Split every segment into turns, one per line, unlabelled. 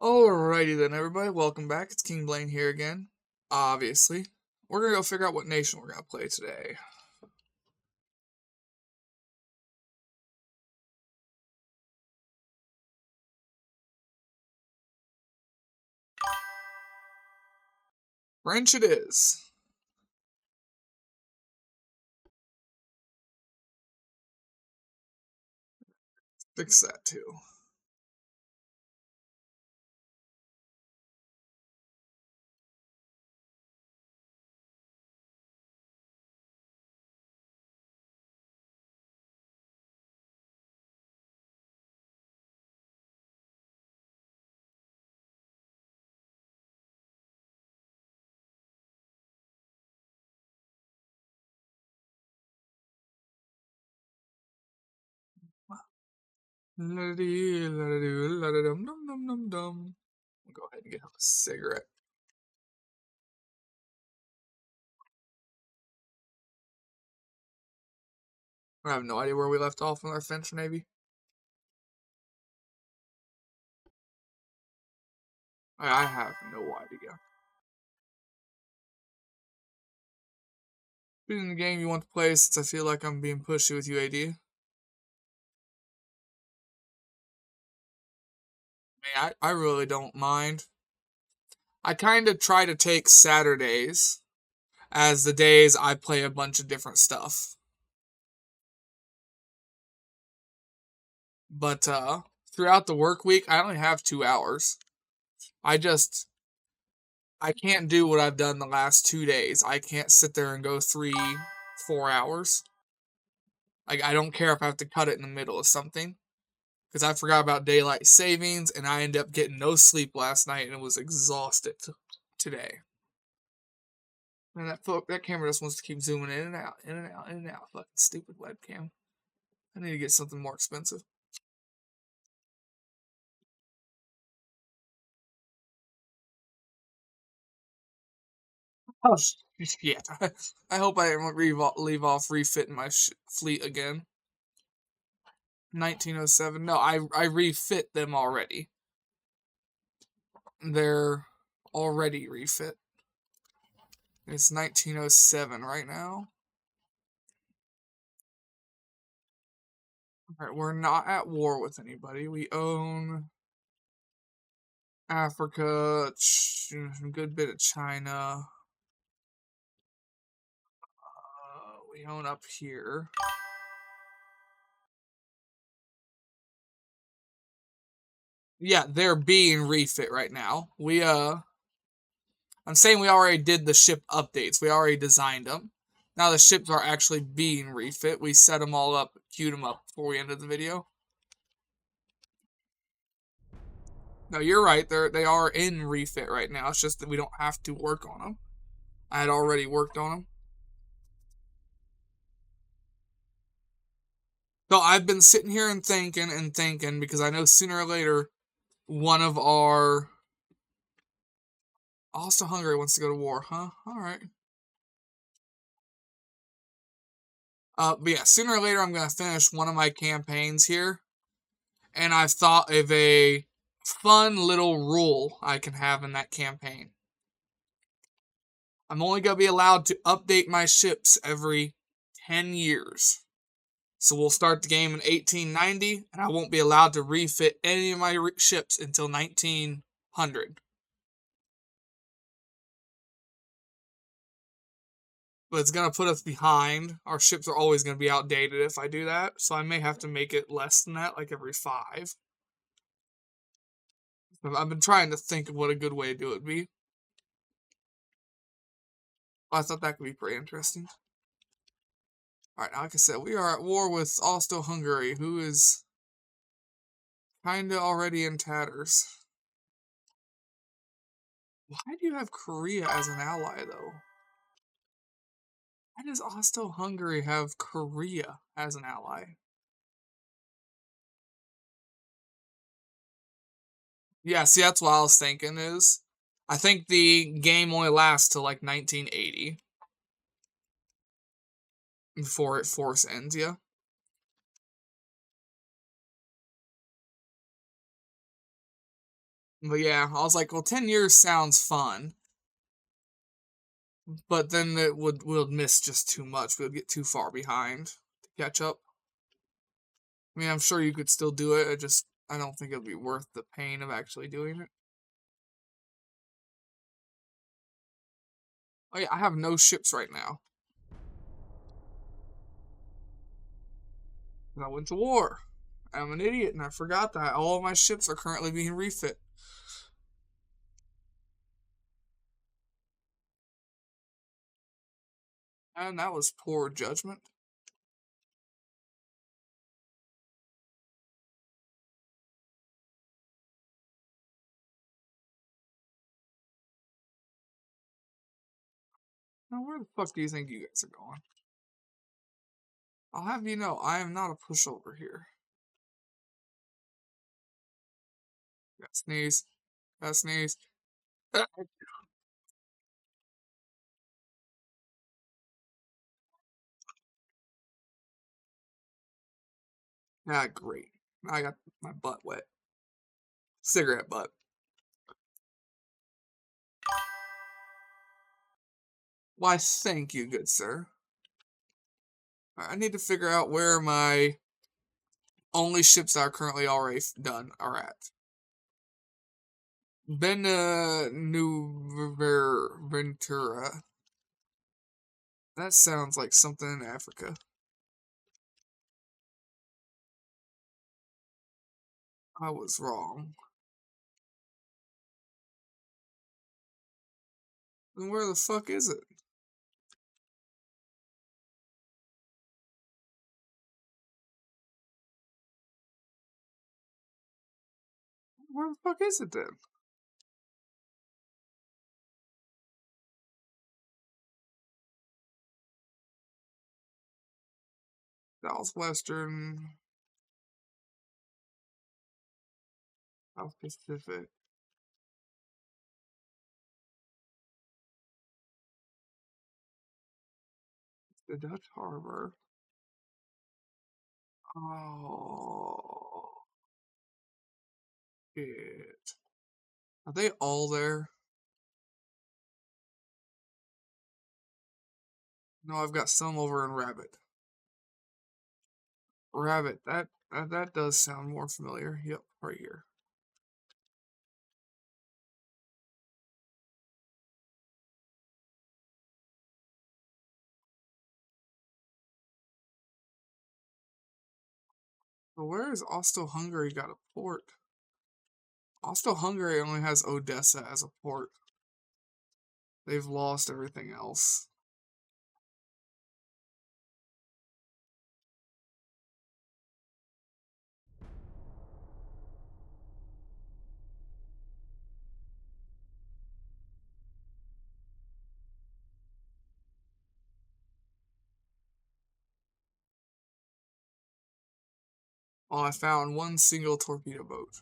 Alrighty then, everybody. Welcome back. It's King Blaine here again. Obviously. We're gonna go figure out what nation we're gonna play today. French it is. Fix that too. La-da-dee-la-da-doo-la-da-dum-dum-dum-dum. We'll go ahead and get him a cigarette. I have no idea where we left off with our French Navy. I have no idea. Choosing the game you want to play since I feel like I'm being pushy with UAD. I really don't mind. I kind of try to take Saturdays as the days I play a bunch of different stuff. But throughout the work week, I only have 2 hours. I can't do what I've done the last 2 days. I can't sit there and go 3-4 hours. I don't care if I have to cut it in the middle of something. Because I forgot about daylight savings and I ended up getting no sleep last night and was exhausted today. And that camera just wants to keep zooming in and out, in and out, in and out. Fucking stupid webcam. I need to get something more expensive. Oh, shit. I hope I didn't leave off refitting my fleet again. 1907. No, I refit them already. They're already refit. It's 1907 right now. Alright, we're not at war with anybody. We own Africa, a good bit of China. We own up here. Yeah, they're being refit right now. I'm saying we already did the ship updates. We already designed them. Now the ships are actually being refit. We set them all up, queued them up before we ended the video. No, you're right. They are in refit right now. It's just that we don't have to work on them. I had already worked on them. So I've been sitting here and thinking because I know sooner or later one of our Austria-Hungary wants to go to war, huh? All right. But yeah, sooner or later I'm gonna finish one of my campaigns here, and I've thought of a fun little rule I can have in that campaign. I'm only gonna be allowed to update my ships every 10 years. So we'll start the game in 1890, and I won't be allowed to refit any of my ships until 1900. But it's going to put us behind. Our ships are always going to be outdated if I do that, so I may have to make it less than that, like every 5. I've been trying to think of what a good way to do it would be. Well, I thought that could be pretty interesting. Alright, like I said, we are at war with Austro-Hungary, who is kinda already in tatters. Why do you have Korea as an ally, though? Why does Austro-Hungary have Korea as an ally? Yeah, see, that's what I was thinking is, I think the game only lasts till like 1980. Before it force ends, yeah? But yeah, I was like, well, 10 years sounds fun. But then we'll miss just too much. We'll get too far behind to catch up. I mean, I'm sure you could still do it. I don't think it'll be worth the pain of actually doing it. Oh yeah, I have no ships right now. I went to war. I'm an idiot and I forgot that all of my ships are currently being refit. And that was poor judgment. Now, where the fuck do you think you guys are going? I'll have you know, I am not a pushover here. Got sneeze. Got sneeze. Ah, great. I got my butt wet. Cigarette butt. Why, thank you, good sir. I need to figure out where my only ships that are currently already done are at. Ventura. That sounds like something in Africa. I was wrong. Then where the fuck is it? Where the fuck is it then? Southwestern, South Pacific. The Dutch Harbor. Oh, shit. Are they all there? No, I've got some over in Rabbit. Rabbit, that does sound more familiar. Yep, right here. So where is Austro-Hungary got a port? Austro-Hungary only has Odessa as a port. They've lost everything else. Oh, I found one single torpedo boat.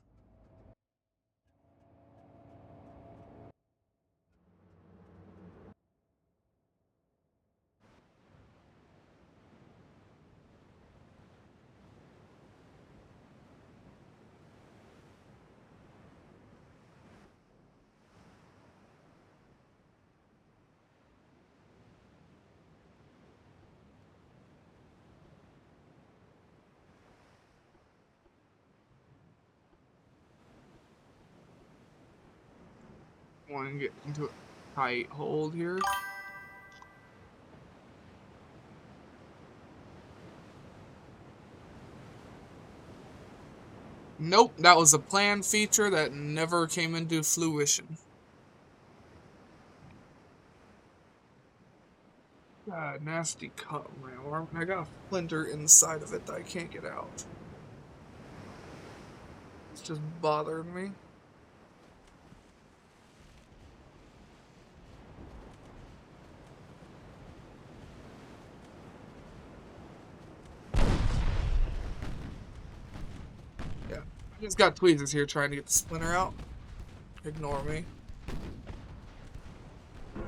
Want to get into a tight hold here. Nope, that was a planned feature that never came into fruition. God, nasty cut on my arm. I got a splinter inside of it that I can't get out. It's just bothering me. Yeah, I just got tweezers here trying to get the splinter out. Ignore me.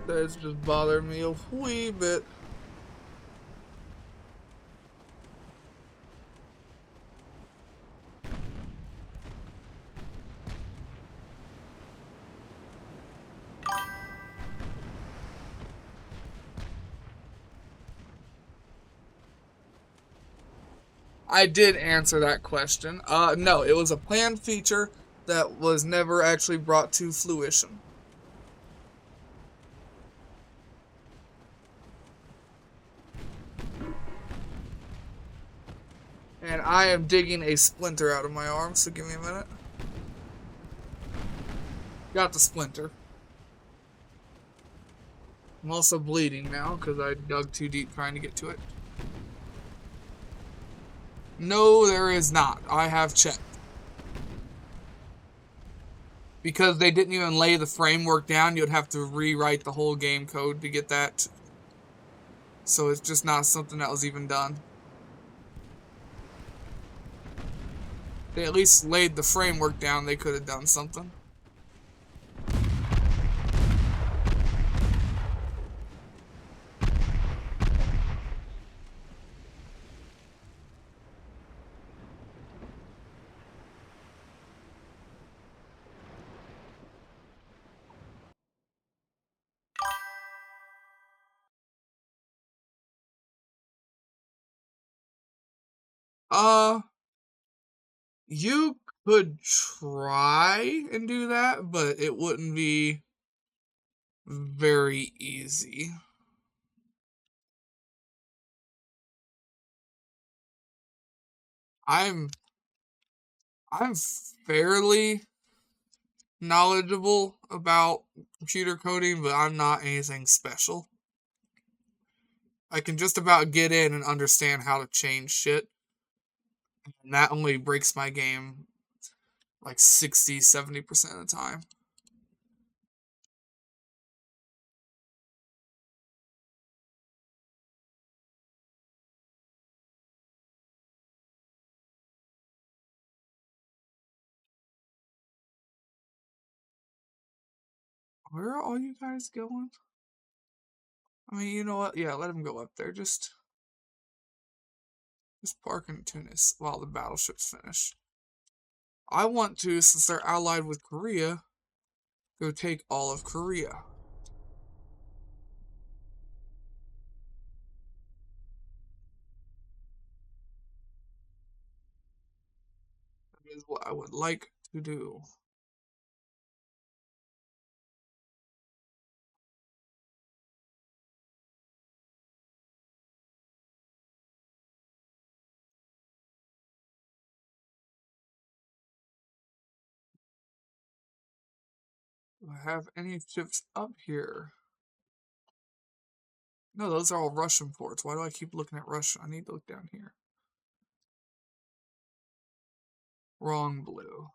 That's just bothering me a wee bit. I did answer that question. No, it was a planned feature that was never actually brought to fruition. And I am digging a splinter out of my arm, so give me a minute. Got the splinter. I'm also bleeding now because I dug too deep trying to get to it. No, there is not. I have checked. Because they didn't even lay the framework down, you'd have to rewrite the whole game code to get that. So it's just not something that was even done. They at least laid the framework down, they could have done something. You could try and do that, but it wouldn't be very easy. I'm fairly knowledgeable about computer coding, but I'm not anything special. I can just about get in and understand how to change shit. And that only breaks my game like 60-70% of the time. Where are all you guys going? I mean, you know what? Yeah, let them go up there. Just park in Tunis while the battleships finish. I want to, since they're allied with Korea, go take all of Korea. That is what I would like to do. Do I have any ships up here? No, those are all Russian ports. Why do I keep looking at Russia? I need to look down here. Wrong blue.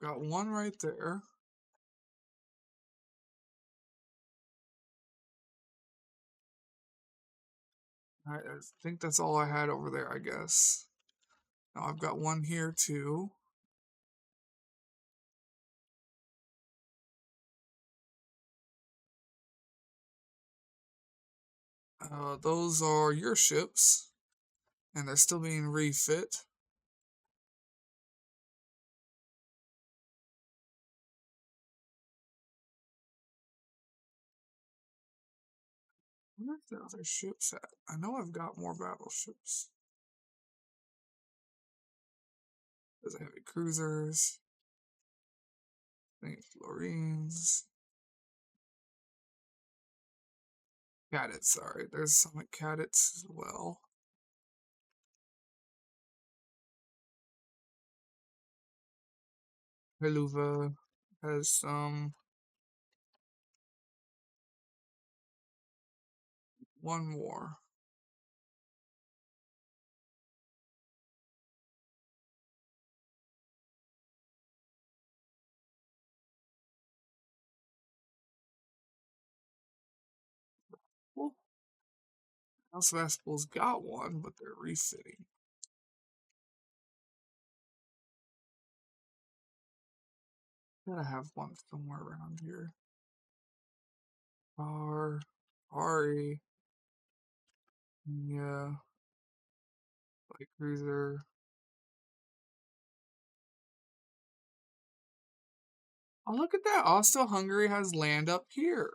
Got one right there. I think that's all I had over there, I guess. Now I've got one here too. Those are your ships, and they're still being refit. Where's the other ships at? I know I've got more battleships. There's heavy cruisers. Florines. Cadets, sorry. There's some cadets as well. Heluva has some. One more. Well, House of Aspel's got one, but they're refitting. Gotta have one somewhere around here. Ari. Yeah. Light cruiser. Oh, look at that. Austro-Hungary has land up here.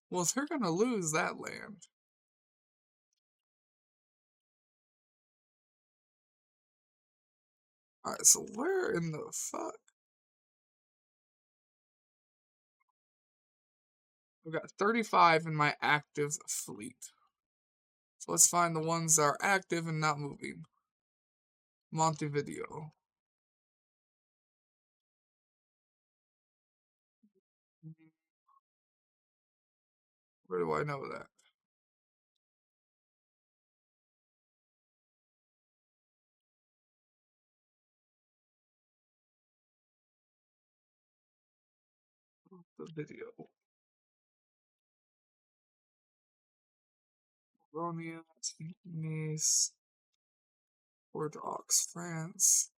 Well, they're gonna lose that land. Alright, so where in the fuck? I've got 35 in my active fleet. So let's find the ones that are active and not moving. Montevideo. Where do I know that? The video. Ronia, Nice, Bordeaux, France.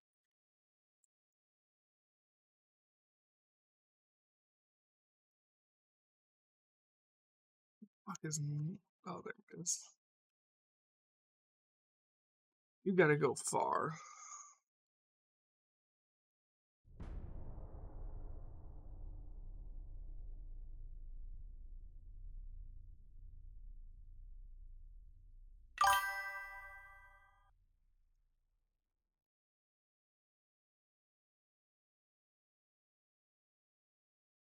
Fuck is. Oh, there it is. You gotta go far.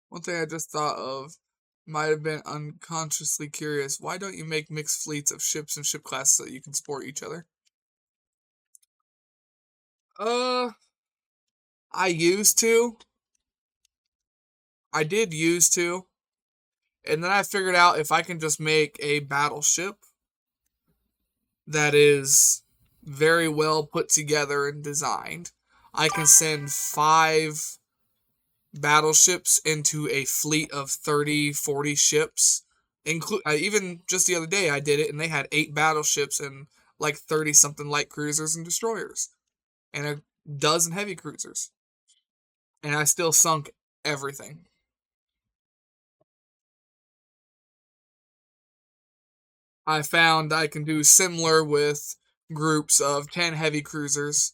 One thing I just thought of, might have been unconsciously curious. Why don't you make mixed fleets of ships and ship classes so that you can support each other? I used to. I did used to. And then I figured out if I can just make a battleship that is very well put together and designed, I can send 5 battleships into a fleet of 30, 40 ships. Even just the other day I did it, and they had 8 battleships and like 30 something light cruisers and destroyers and a dozen heavy cruisers, and I still sunk everything. I found I can do similar with groups of 10 heavy cruisers,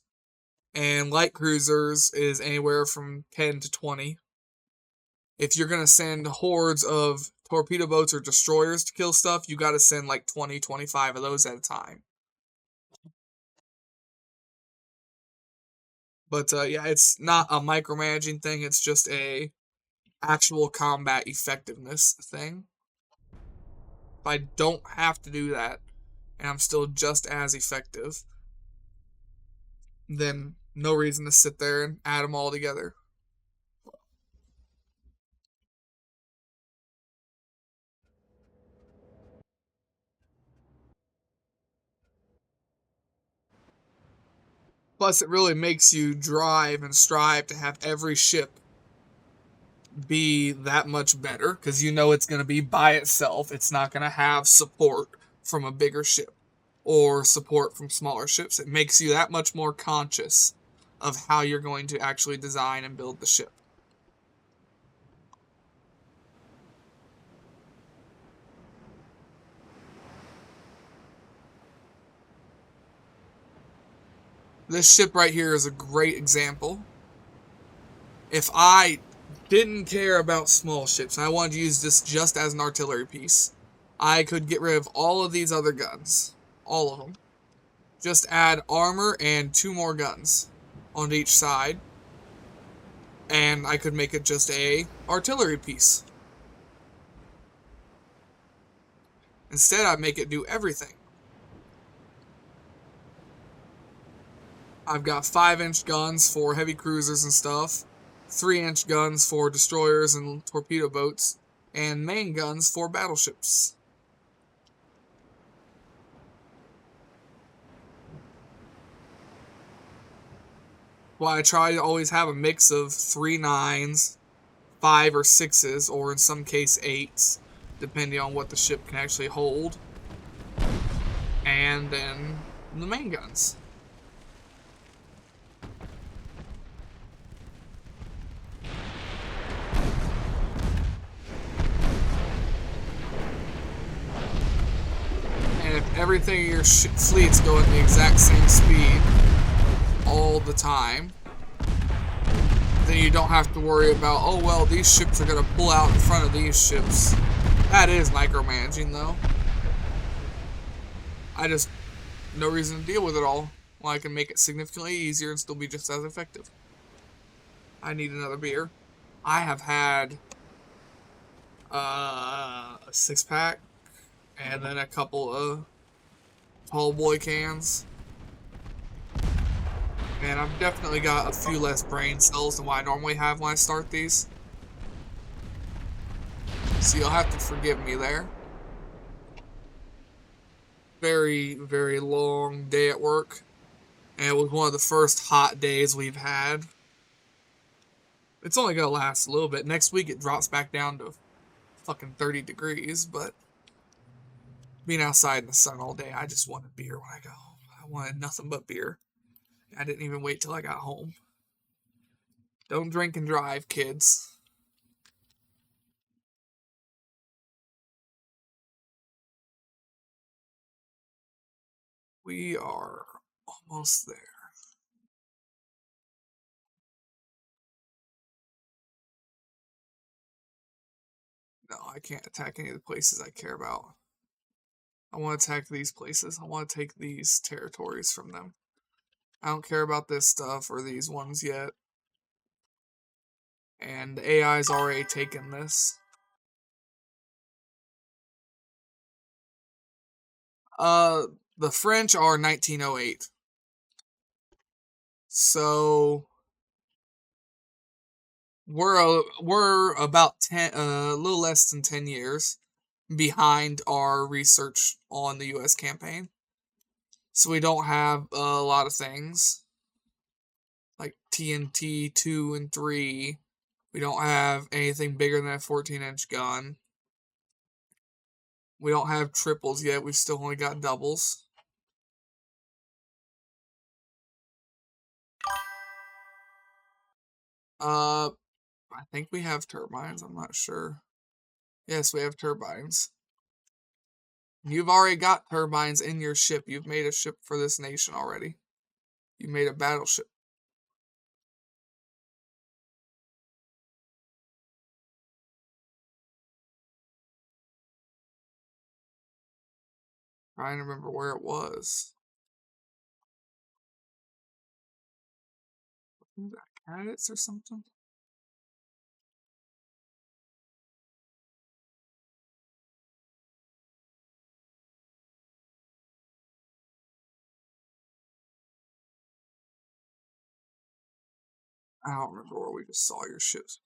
and light cruisers is anywhere from 10 to 20. If you're going to send hordes of torpedo boats or destroyers to kill stuff, you got to send like 20, 25 of those at a time. But yeah, it's not a micromanaging thing, it's just a actual combat effectiveness thing. If I don't have to do that, and I'm still just as effective, then no reason to sit there and add them all together. Plus, it really makes you drive and strive to have every ship be that much better, because you know it's going to be by itself. It's not going to have support from a bigger ship or support from smaller ships. It makes you that much more conscious of how you're going to actually design and build the ship. This ship right here is a great example. If I didn't care about small ships and I wanted to use this just as an artillery piece, I could get rid of all of these other guns. All of them. Just add armor and 2 more guns on each side, and I could make it just a artillery piece. Instead, I'd make it do everything. I've got 5-inch guns for heavy cruisers and stuff, 3-inch guns for destroyers and torpedo boats, and main guns for battleships. Well, I try to always have a mix of 3 9s, 5 or 6s, or in some case 8s, depending on what the ship can actually hold, and then the main guns. And if everything in your fleet's going the exact same speed all the time, then you don't have to worry about, oh well, these ships are going to pull out in front of these ships. That is micromanaging, though. No reason to deal with it all. Well, I can make it significantly easier and still be just as effective. I need another beer. I have had a 6-pack and then a couple of tall boy cans. And I've definitely got a few less brain cells than what I normally have when I start these. So you'll have to forgive me there. Very, very long day at work. And it was one of the first hot days we've had. It's only going to last a little bit. Next week it drops back down to fucking 30 degrees, but being outside in the sun all day, I just wanted beer when I got home. I wanted nothing but beer. I didn't even wait till I got home. Don't drink and drive, kids. We are almost there. No, I can't attack any of the places I care about. I want to attack these places. I want to take these territories from them. I don't care about this stuff or these ones yet. And AI's already taken this. The French are 1908. So we're about 10, a little less than 10 years behind our research on the U.S. campaign. So we don't have a lot of things like TNT 2 and 3. We don't have anything bigger than a 14-inch gun. We don't have triples yet. We've still only got doubles. I think we have turbines. I'm not sure. Yes, we have turbines. You've already got turbines in your ship. You've made a ship for this nation already. You made a battleship. Trying to remember where it was. Was that Cadets or something? I don't remember where we just saw your ships.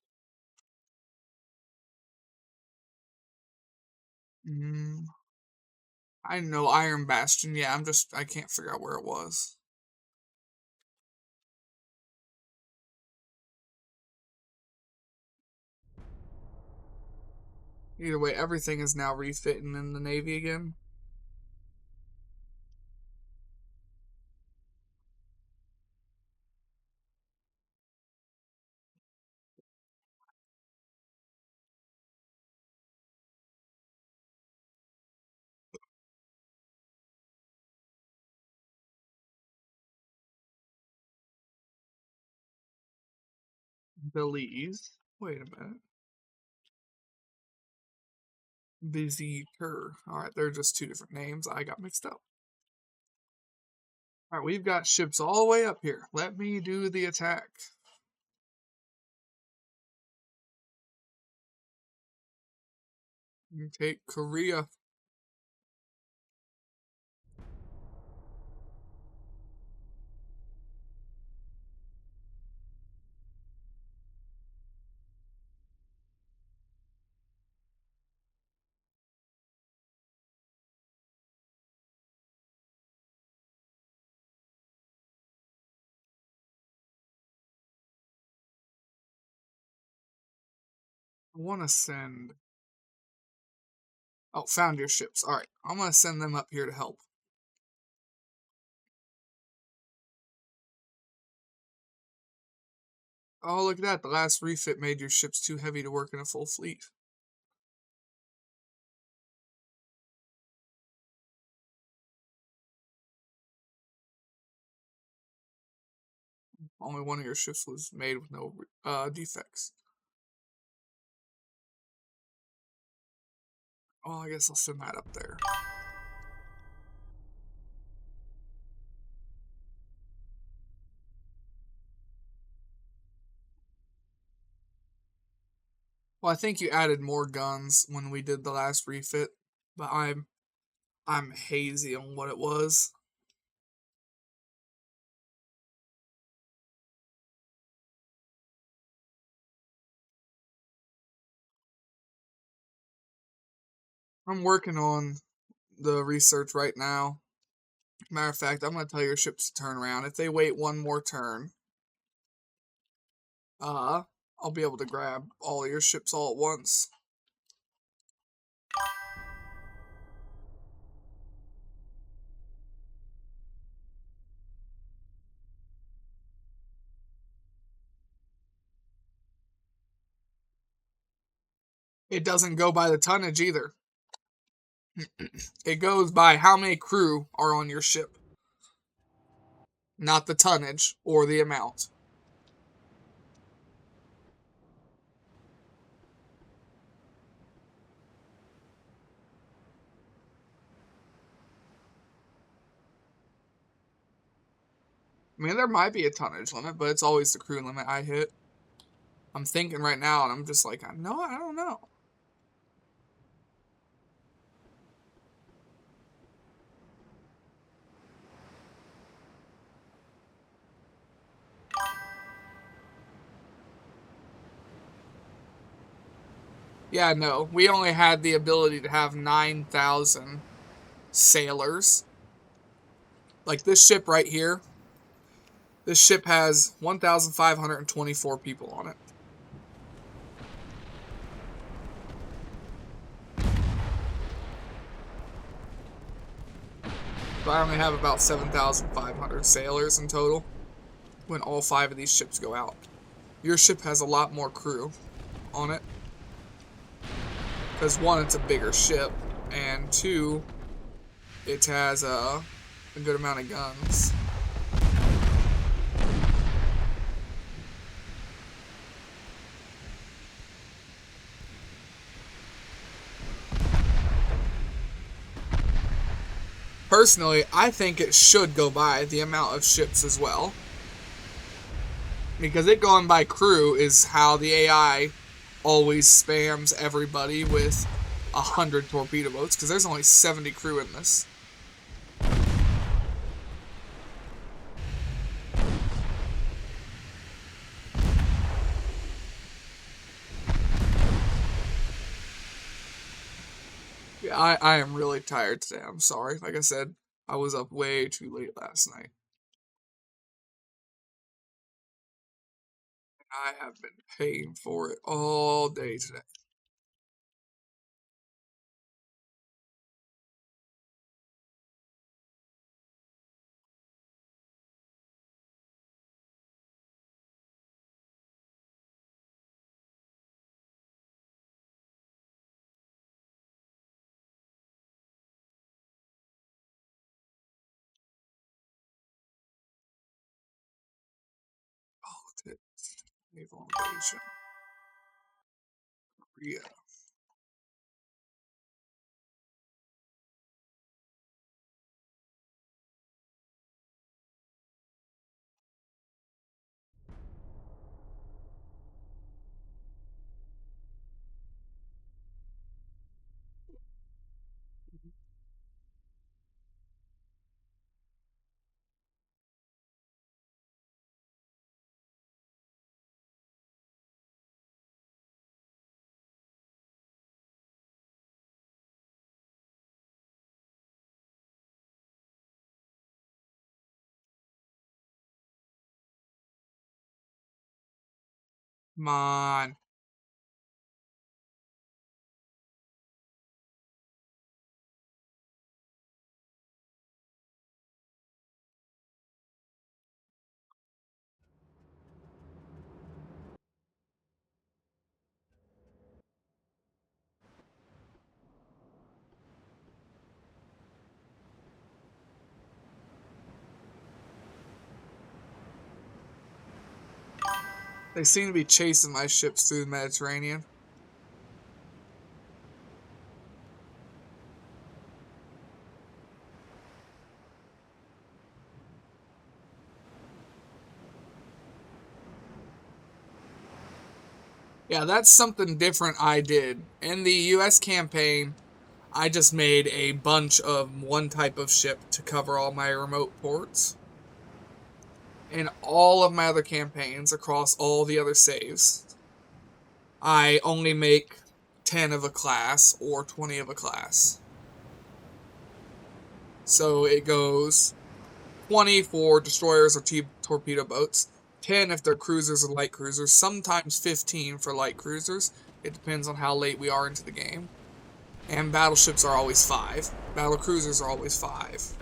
Mm, I know Iron Bastion. Yeah, I can't figure out where it was. Either way, everything is now refitting in the Navy again. Belize. Wait a minute. Visitor. Alright, they're just two different names. I got mixed up. Alright, we've got ships all the way up here. Let me do the attack. You take Korea. I want to send. Oh, found your ships. Alright, I'm going to send them up here to help. Oh, look at that. The last refit made your ships too heavy to work in a full fleet. Only one of your ships was made with no defects. Oh, I guess I'll send that up there. Well, I think you added more guns when we did the last refit, but I'm hazy on what it was. I'm working on the research right now. Matter of fact, I'm gonna tell your ships to turn around. If they wait one more turn, I'll be able to grab all your ships all at once. It doesn't go by the tonnage either. It goes by how many crew are on your ship, not the tonnage or the amount. I mean, there might be a tonnage limit, but it's always the crew limit I hit. I'm thinking right now, and I'm just like, no, I don't know. Yeah, no, we only had the ability to have 9,000 sailors. Like this ship right here, this ship has 1,524 people on it. So I only have about 7,500 sailors in total when all 5 of these ships go out. Your ship has a lot more crew on it. Because 1, it's a bigger ship, and 2, it has a good amount of guns. Personally, I think it should go by the amount of ships as well. Because it going by crew is how the AI always spams everybody with 100 torpedo boats, because there's only 70 crew in this. Yeah, I am really tired today. I'm sorry. Like I said, I was up way too late last night. I have been paying for it all day today. Politics, naval invasion, Korea. Come on. They seem to be chasing my ships through the Mediterranean. Yeah, that's something different I did. In the US campaign, I just made a bunch of one type of ship to cover all my remote ports. In all of my other campaigns across all the other saves, I only make 10 of a class or 20 of a class. So it goes 20 for destroyers or torpedo boats, 10 if they're cruisers or light cruisers, sometimes 15 for light cruisers. It depends on how late we are into the game. And battleships are always 5. Battle cruisers are always 5.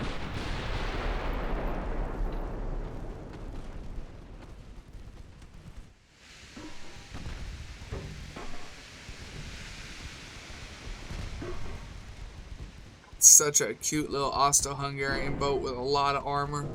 Such a cute little Austro-Hungarian boat with a lot of armor.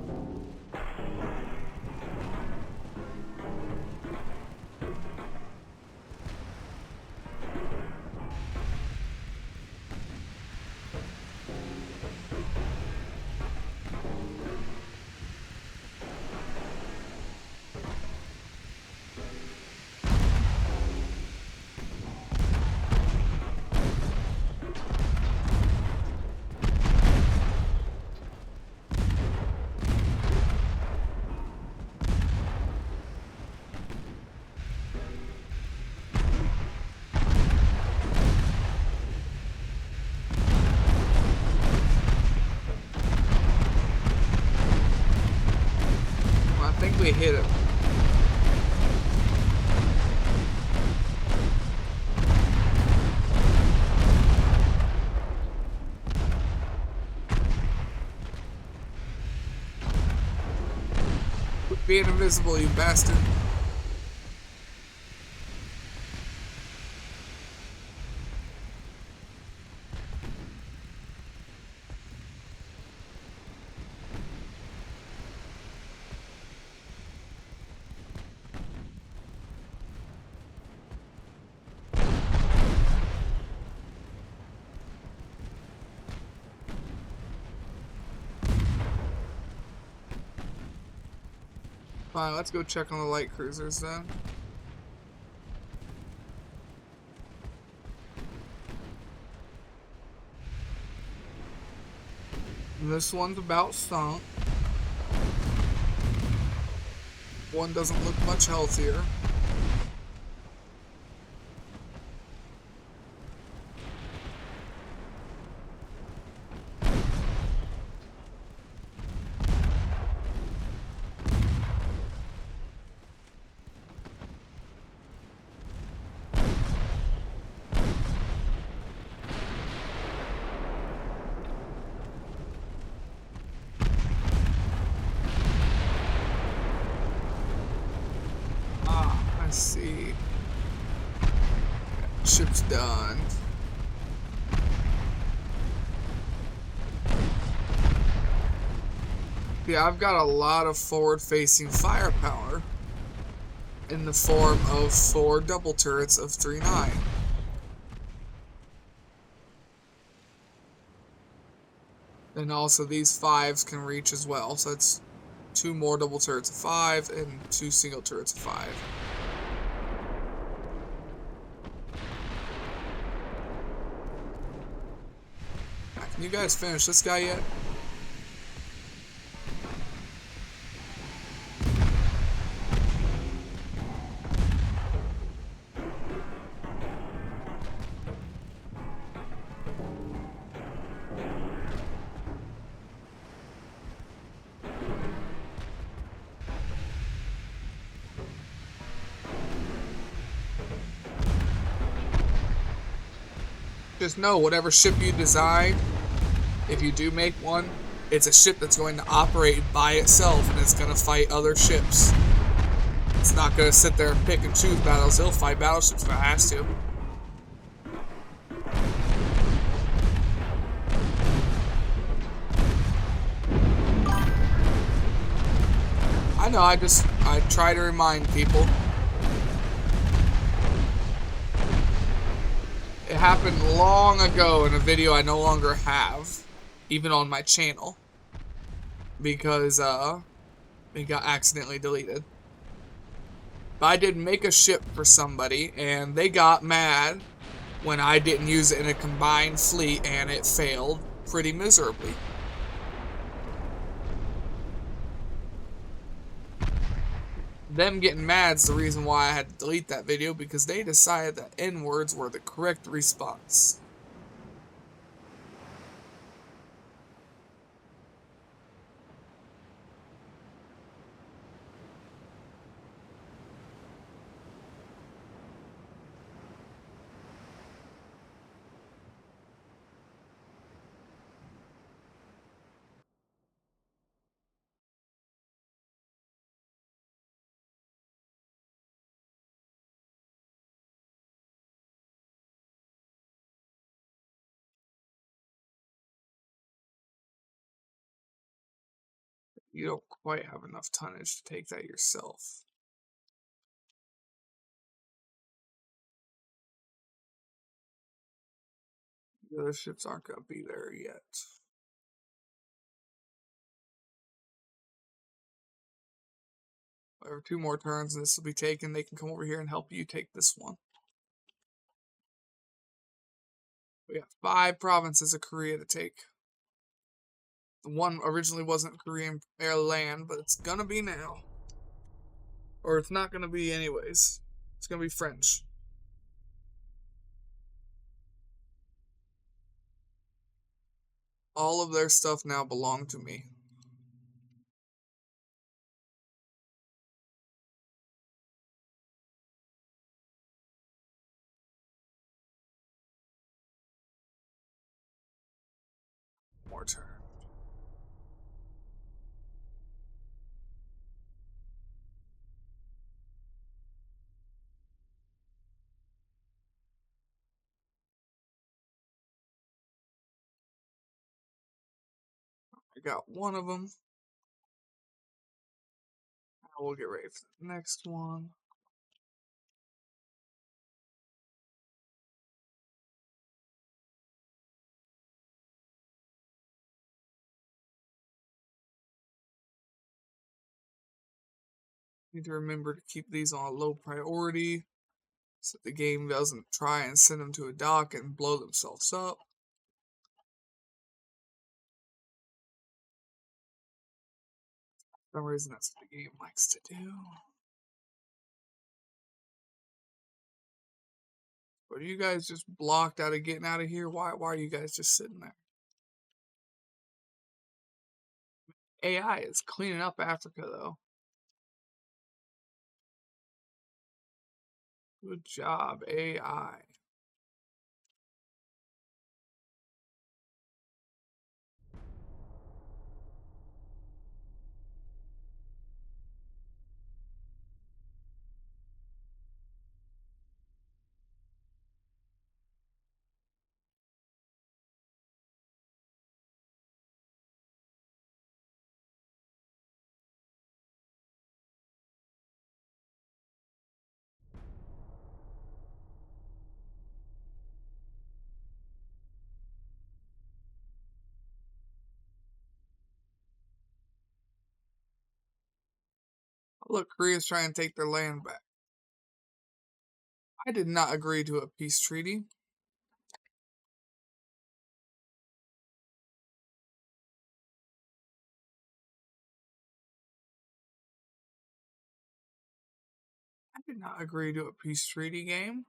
I think we hit him. Quit being invisible, you bastard. Fine, let's go check on the light cruisers then. This one's about sunk. One doesn't look much healthier. Let's see. Ship's done. Yeah, I've got a lot of forward-facing firepower in the form of 4 double turrets of 3.9. And also these 5s can reach as well, so that's 2 more double turrets of 5 and 2 single turrets of 5. Can you guys finish this guy yet? Just know, whatever ship you design, if you do make one, it's a ship that's going to operate by itself and it's going to fight other ships. It's not going to sit there and pick and choose battles. It'll fight battleships if it has to. I know, I try to remind people. It happened long ago in a video I no longer have, even on my channel, because it got accidentally deleted. But I did make a ship for somebody, and they got mad when I didn't use it in a combined fleet, and it failed pretty miserably. Them getting mad's the reason why I had to delete that video, because they decided that N-words were the correct response. You don't quite have enough tonnage to take that yourself. The other ships aren't going to be there yet. Over 2 more turns and this will be taken. They can come over here and help you take this one. We got 5 provinces of Korea to take. The one originally wasn't Korean air land, but it's gonna be now. Or it's not gonna be anyways. It's gonna be French. All of their stuff now belong to me. More turn. I got one of them. Now we'll get ready for the next one. Need to remember to keep these on a low priority so the game doesn't try and send them to a dock and blow themselves up. For some reason, that's what the game likes to do. But are you guys just blocked out of getting out of here? Why are you guys just sitting there? AI is cleaning up Africa, though. Good job, AI. Look, Korea's trying to take their land back. I did not agree to a peace treaty. I did not agree to a peace treaty game.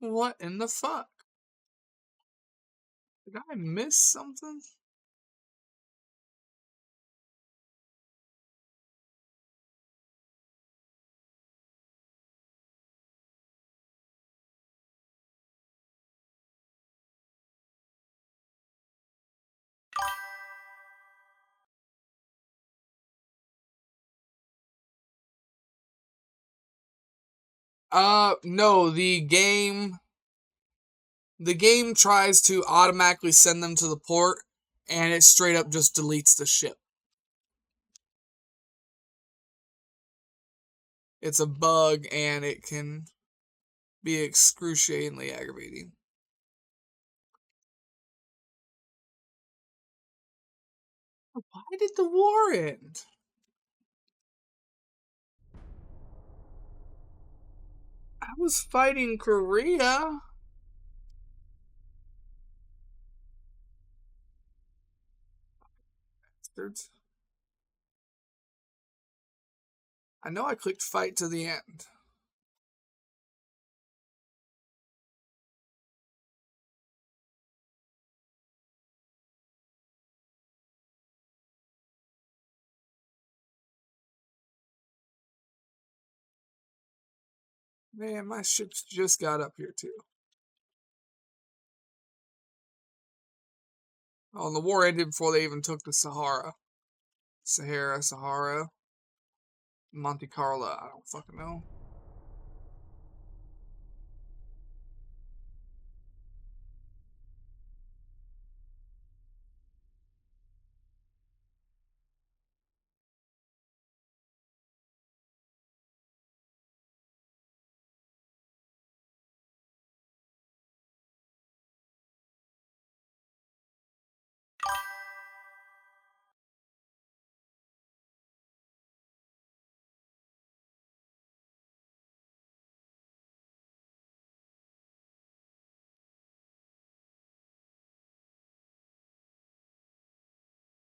What in the fuck? Did I miss something? No, the game tries to automatically send them to the port, and it straight up just deletes the ship. It's a bug, and it can be excruciatingly aggravating. Why did the war end? I was fighting Korea. Bastards. I know I clicked fight to the end. Man, my ships just got up here too. Oh, and the war ended before they even took the Sahara. Sahara. Monte Carlo, I don't fucking know.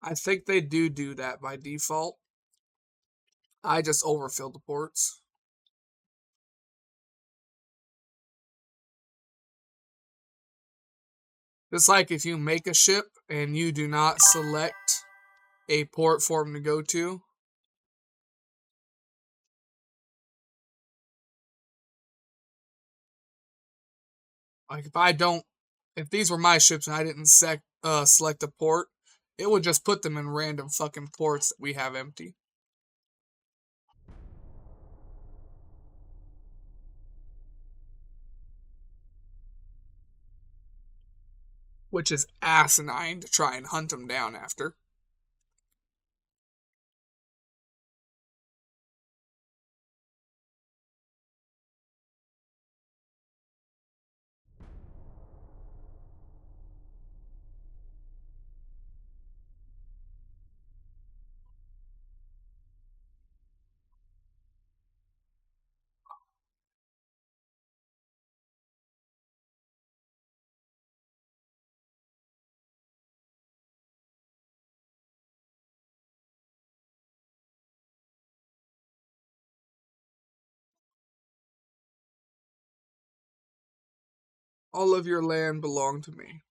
I think they do that by default. I just overfilled the ports. Just like if you make a ship and you do not select a port for them to go to. Like if these were my ships and I didn't select a port, it would just put them in random fucking ports that we have empty. Which is asinine to try and hunt them down after. All of your land belong to me.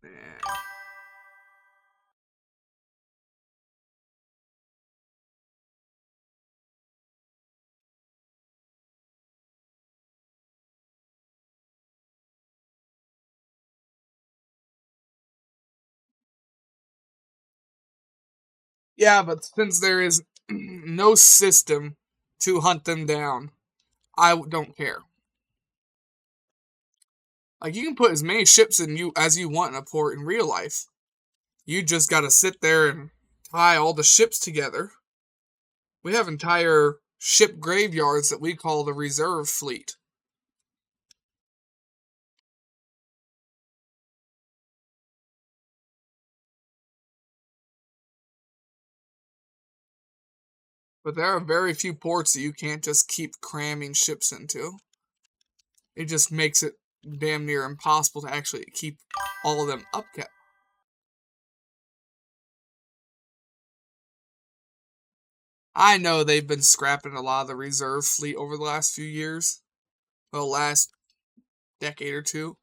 Man. Yeah, but since there is no system to hunt them down, I don't care. Like you can put as many ships in you as you want in a port in real life. You just got to sit there and tie all the ships together. We have entire ship graveyards that we call the reserve fleet. But there are very few ports that you can't just keep cramming ships into. It just makes it damn near impossible to actually keep all of them upkept. I know they've been scrapping a lot of the reserve fleet over the last few years. Well, last decade or two.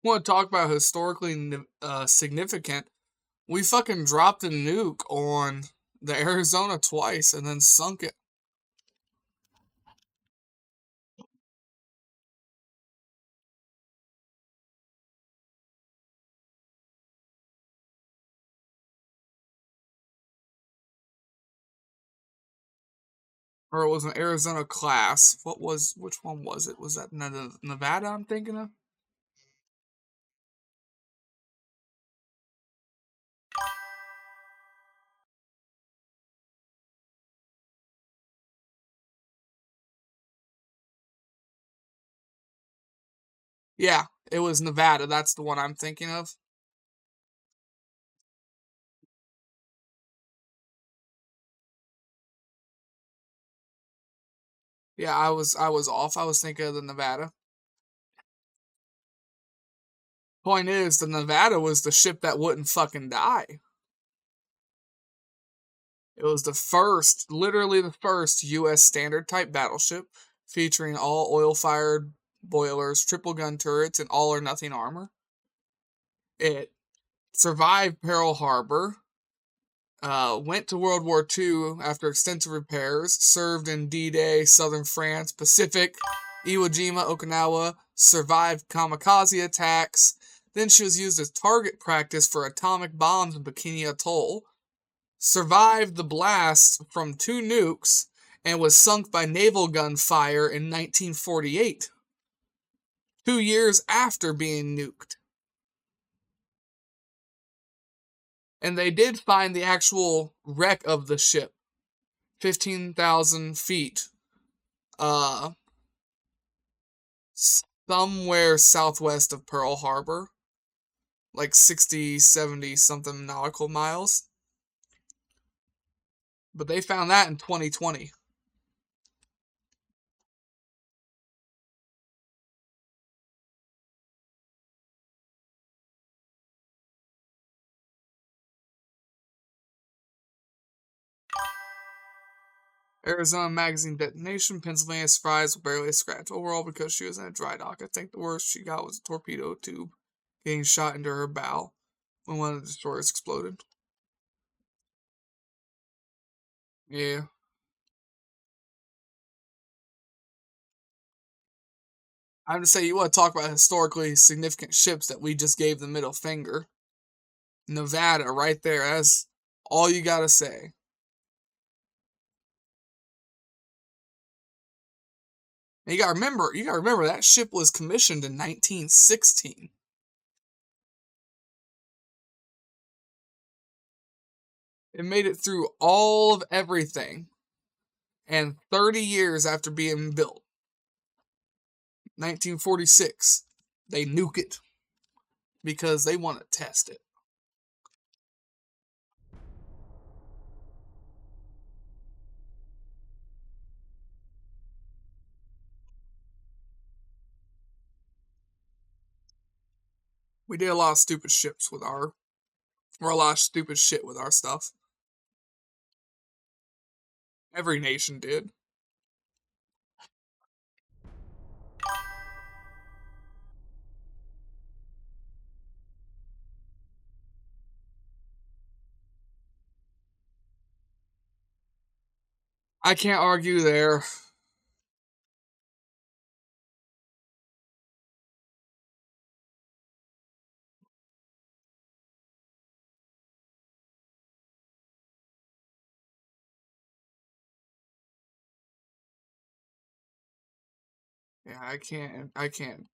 I want to talk about historically significant. We fucking dropped a nuke on the Arizona twice and then sunk it. Or it was an Arizona class. Which one was it? Was that Nevada I'm thinking of? Yeah, it was Nevada. That's the one I'm thinking of. Yeah, I was off. I was thinking of the Nevada. Point is, the Nevada was the ship that wouldn't fucking die. It was the first, literally the first U.S. standard type battleship featuring all oil fired boilers, triple gun turrets, and all or nothing armor. It survived Pearl Harbor, went to World War II after extensive repairs, served in D-Day, Southern France, Pacific, Iwo Jima, Okinawa, survived kamikaze attacks. Then she was used as target practice for atomic bombs in Bikini Atoll, survived the blast from 2 nukes, and was sunk by naval gunfire in 1948, 2 years after being nuked. And they did find the actual wreck of the ship, 15,000 feet, uh, somewhere southwest of Pearl Harbor, like 60, 70 something nautical miles. But they found that in 2020. Arizona magazine detonation. Pennsylvania surprise with barely a scratch. Overall, because she was in a dry dock, I think the worst she got was a torpedo tube getting shot into her bow when one of the destroyers exploded. Yeah. I'm just saying, you want to talk about historically significant ships that we just gave the middle finger. Nevada, right there. That's all you got to say. And you gotta remember that ship was commissioned in 1916. It made it through all of everything, and 30 years after being built, 1946, they nuke it because they want to test it. We did a lot of stupid ships with our, or a lot of stupid shit with our stuff. Every nation did. I can't argue there. Yeah, I can't. I can't.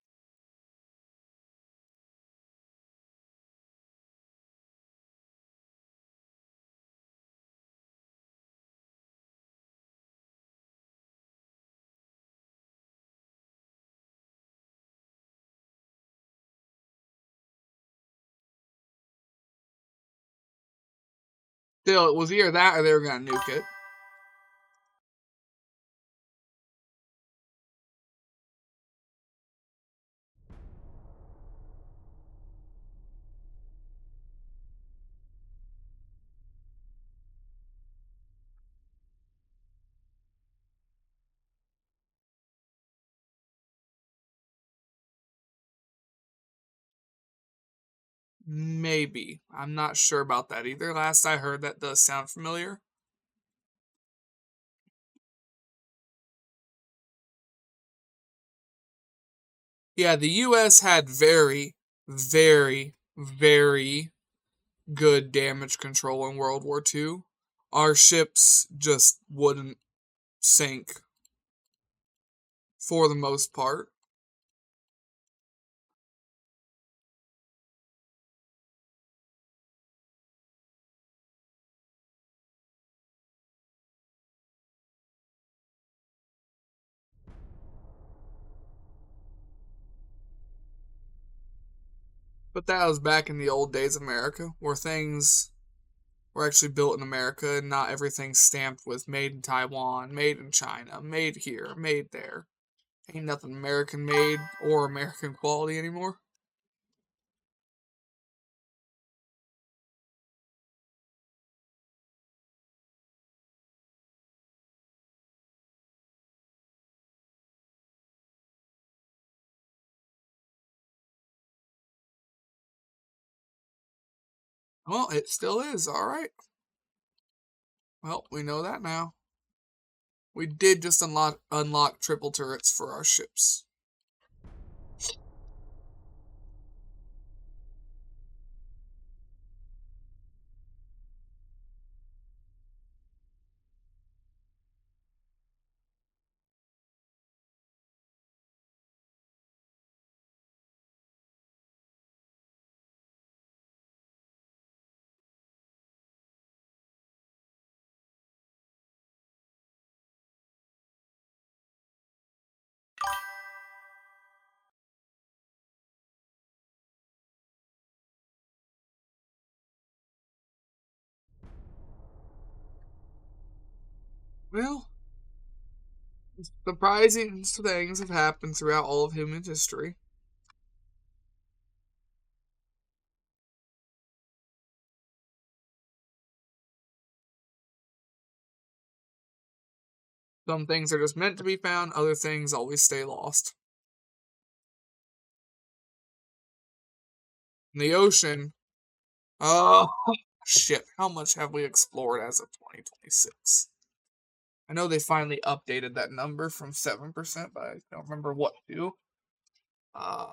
Still, it was either that or they were gonna nuke it. Maybe. I'm not sure about that either. Last I heard, that does sound familiar. Yeah, the US had very, very, very good damage control in World War II. Our ships just wouldn't sink for the most part. But that was back in the old days of America, where things were actually built in America and not everything stamped with made in Taiwan, made in China, made here, made there. Ain't nothing American made or American quality anymore. Well, it still is, alright. Well, we know that now. We did just unlock triple turrets for our ships. Well, surprising things have happened throughout all of human history. Some things are just meant to be found, other things always stay lost. In the ocean, oh shit, how much have we explored as of 2026? I know they finally updated that number from 7%, but I don't remember what to. Uh,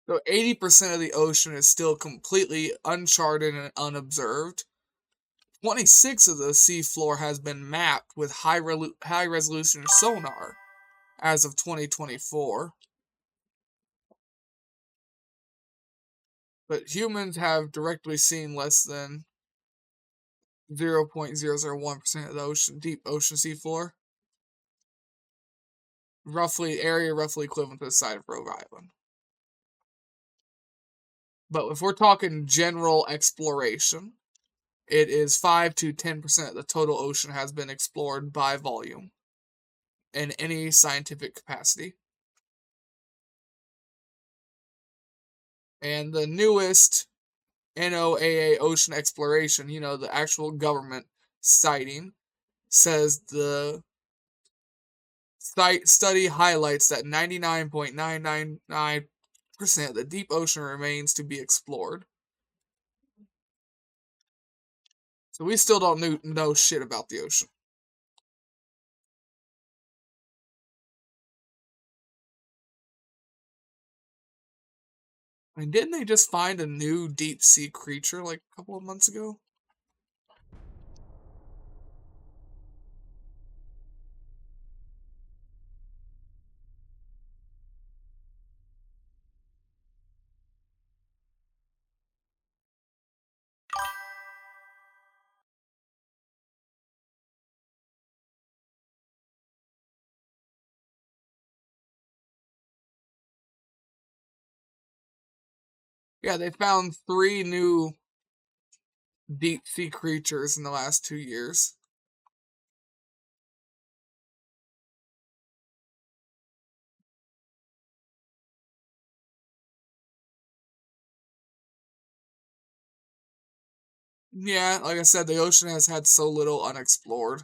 so 80% of the ocean is still completely uncharted and unobserved. 26 of the seafloor has been mapped with high resolution sonar as of 2024. But humans have directly seen less than 0.001% of the deep ocean seafloor. Roughly equivalent to the side of Rhode Island. But if we're talking general exploration, it is 5 to 10% of the total ocean has been explored by volume in any scientific capacity. And the newest NOAA ocean exploration, the actual government sighting, says the site study highlights that 99.999% of the deep ocean remains to be explored. So we still don't know shit about the ocean. I mean, didn't they just find a new deep sea creature like a couple of months ago? Yeah, they found 3 new deep sea creatures in the last 2 years. Yeah, like I said, the ocean has had so little unexplored.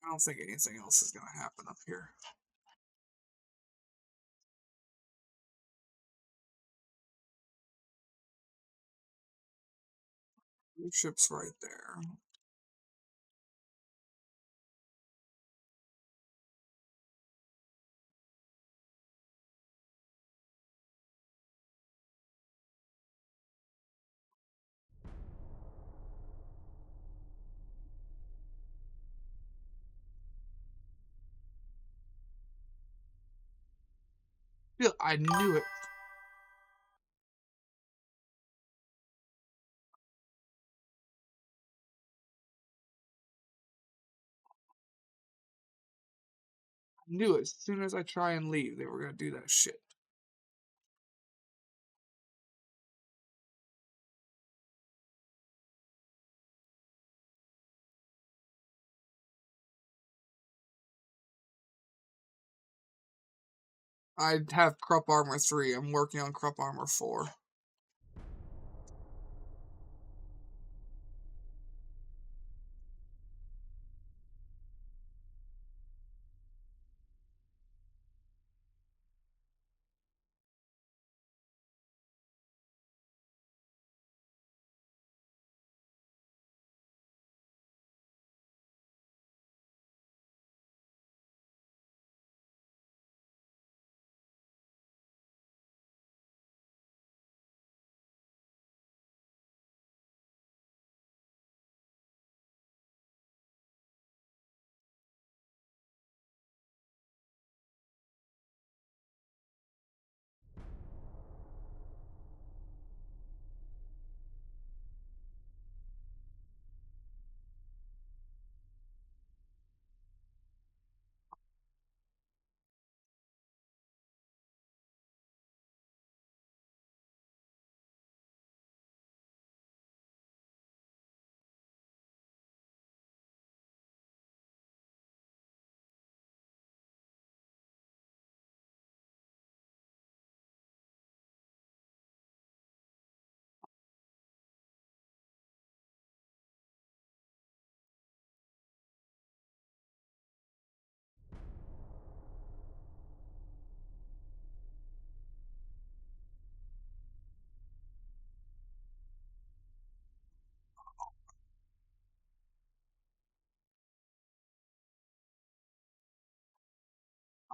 I don't think anything else is going to happen up here. Your ship's right there. I knew it. I knew it. As soon as I try and leave, they were going to do that shit. I have Krupp Armor 3. I'm working on Krupp Armor 4.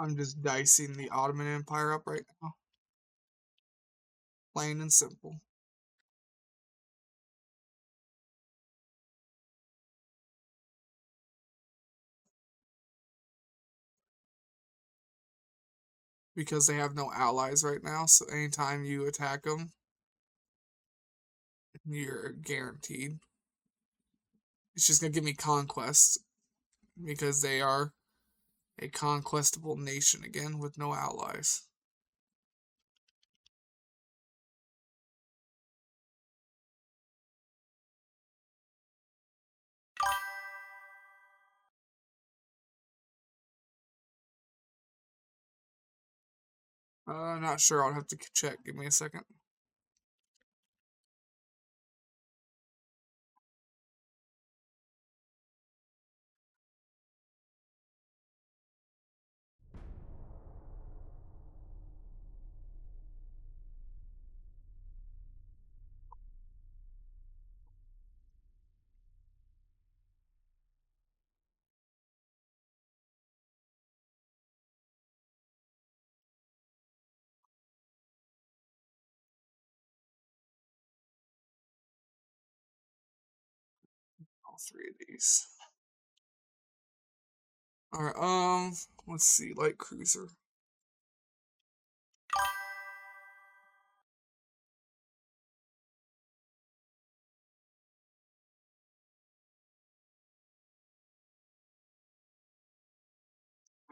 I'm just dicing the Ottoman Empire up right now. Plain and simple. Because they have no allies right now, so anytime you attack them, you're guaranteed. It's just going to give me conquest because they are a conquestable nation again with no allies. Not sure. I'll have to check. Give me a second. 3 of these. Alright, let's see, light cruiser.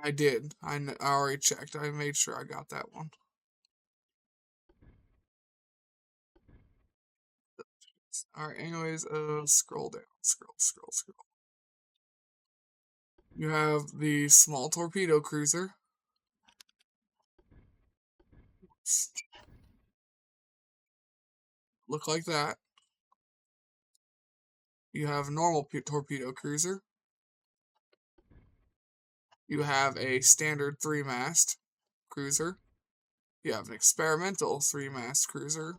I did. I already checked. I made sure I got that one. Alright, anyways, scroll down. Scroll. You have the small torpedo cruiser. Look like that. You have normal torpedo cruiser. You have a standard 3-mast cruiser. You have an experimental 3-mast cruiser.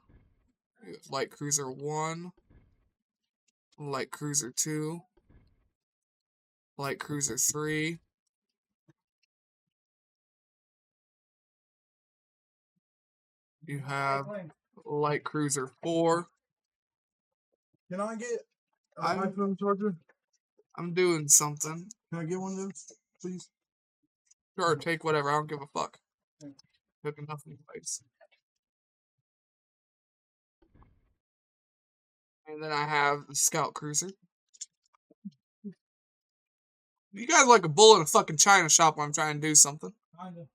You have light cruiser 1, light cruiser 2, light cruiser 3. You have light cruiser 4.
Can I get an iPhone charger?
I'm doing something.
Can I get one of those, please?
Sure, take whatever. I don't give a fuck. Took enough in place. And then I have the scout cruiser. You guys like a bull in a fucking china shop when I'm trying to do something.
Kinda.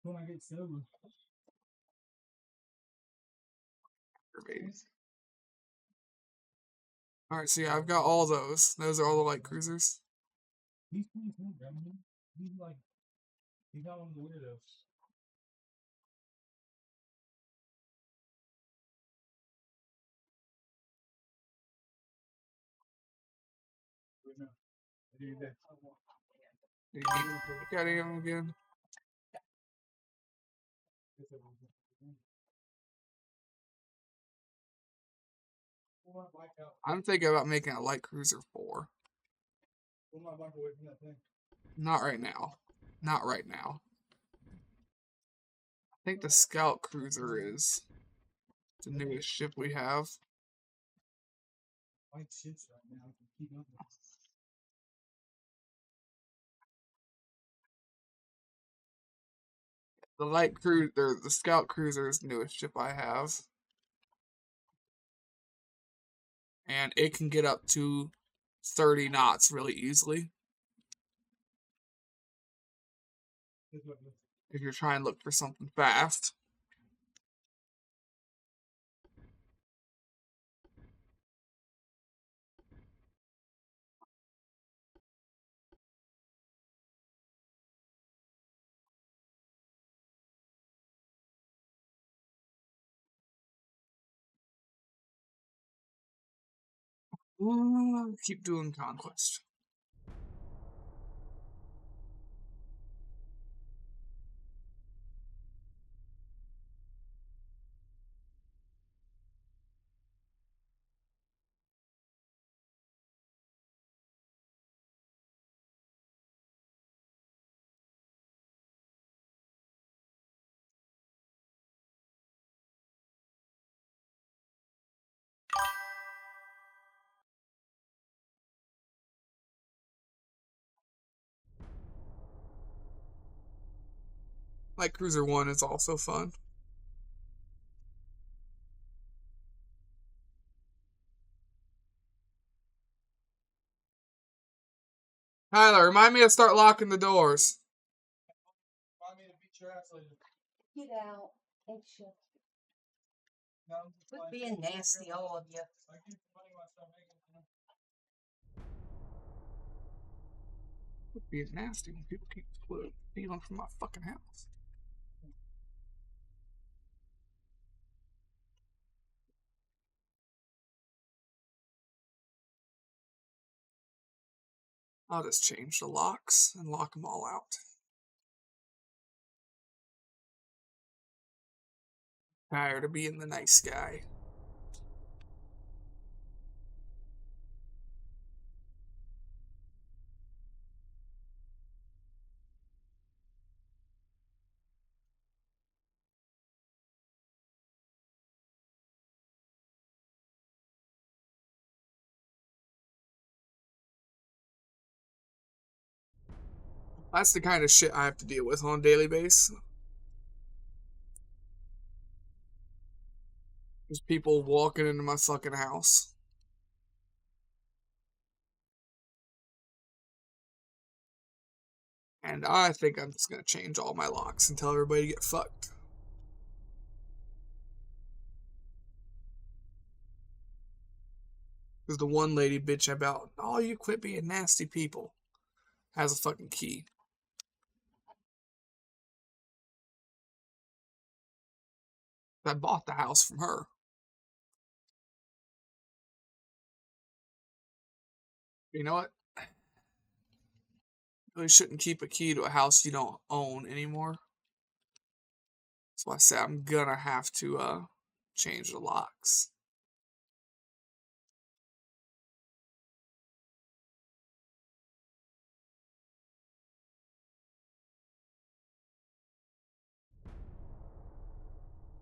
When I get sober.
Alright, so yeah, I've got all those. Those are all the light cruisers.
He's pretty cool, man. He's not one of the weirdos. No. I do that.
Look at him again. I'm thinking about making a light cruiser 4. Not right now. Not right now. I think the scout cruiser is the newest ship we have. The light cruiser, the scout cruiser is the newest ship I have. And it can get up to 30 knots really easily. If you're trying to look for something fast. Keep doing conquest. Light cruiser 1 is also fun. Tyler, remind me to start locking the doors.
Remind me to beat your ass later.
Get out. Extra. Quit being nasty, all of you.
I keep putting myself making.
Quit being nasty when people keep stealing from my fucking house. I'll just change the locks and lock them all out. Tired of being the nice guy. That's the kind of shit I have to deal with on a daily basis. There's people walking into my fucking house. And I think I'm just gonna change all my locks and tell everybody to get fucked. Because the one lady bitch about, oh, you quit being nasty people, has a fucking key. I bought the house from her. You know what? You really shouldn't keep a key to a house you don't own anymore. That's why I say I'm gonna have to change the locks.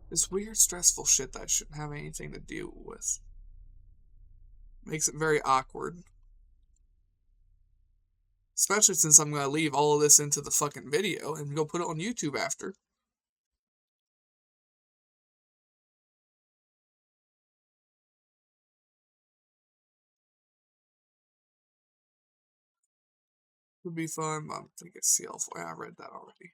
This weird, stressful shit that I shouldn't have anything to deal with. Makes it very awkward. Especially since I'm gonna leave all of this into the fucking video and go put it on YouTube after. Would be fun. I think it's CL4. I read that already.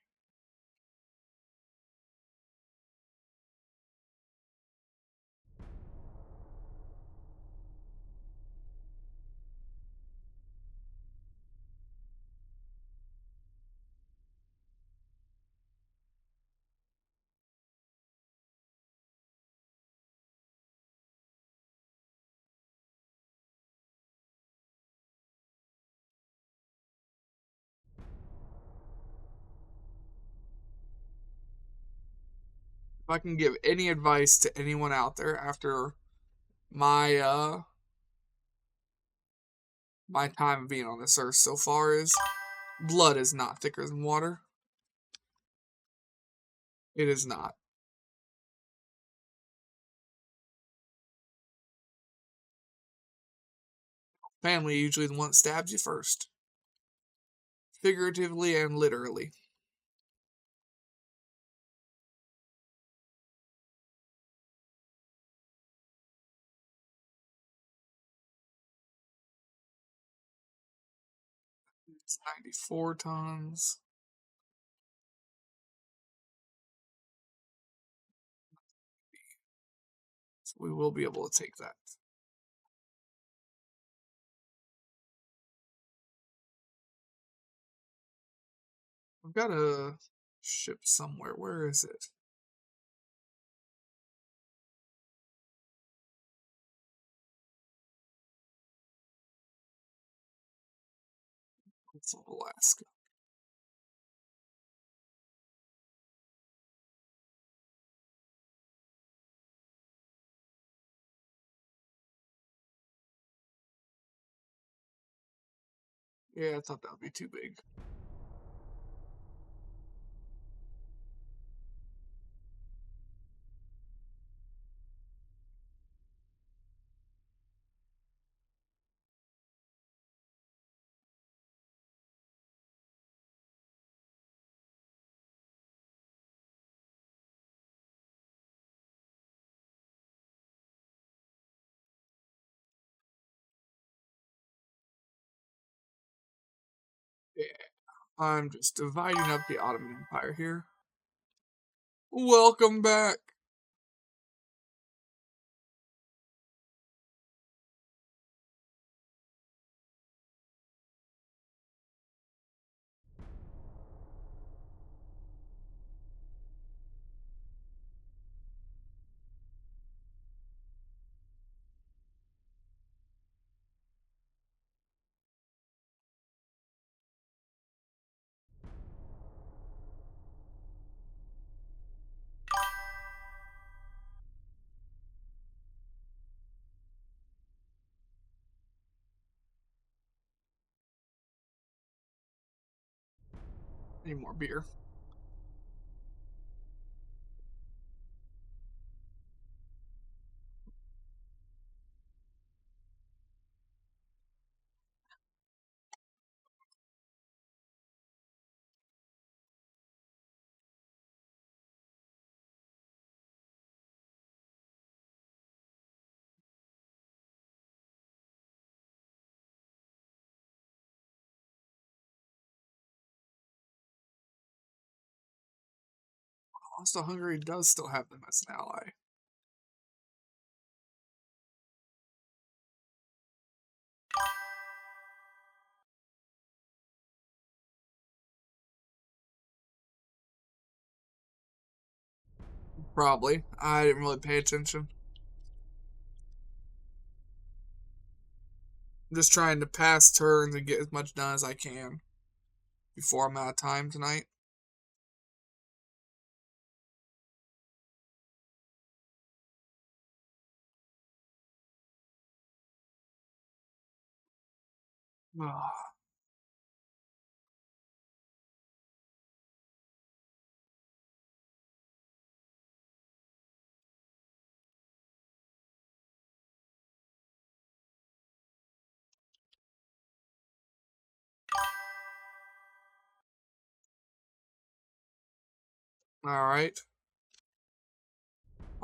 If I can give any advice to anyone out there after my my time of being on this earth so far is blood is not thicker than water. It is not. Family usually the one that stabs you first. Figuratively and literally. It's 94 tons. So we will be able to take that. I've got a ship somewhere. Where is it? It's Alaska. Yeah, I thought that would be too big. Yeah, I'm just dividing up the Ottoman Empire here. Welcome back. Need more beer. Also, Hungary does still have them as an ally. Probably. I didn't really pay attention. I'm just trying to pass turns and get as much done as I can before I'm out of time tonight. Alright.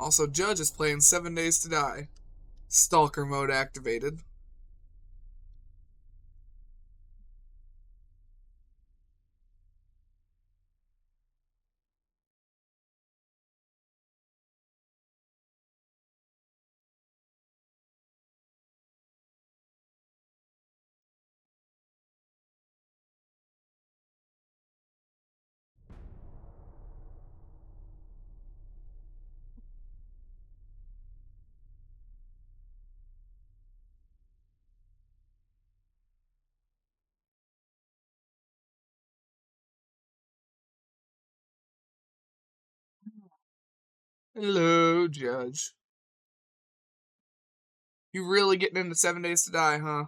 Also, Judge is playing 7 Days to Die. Stalker mode activated. Hello, Judge. You really getting into 7 Days to Die, huh?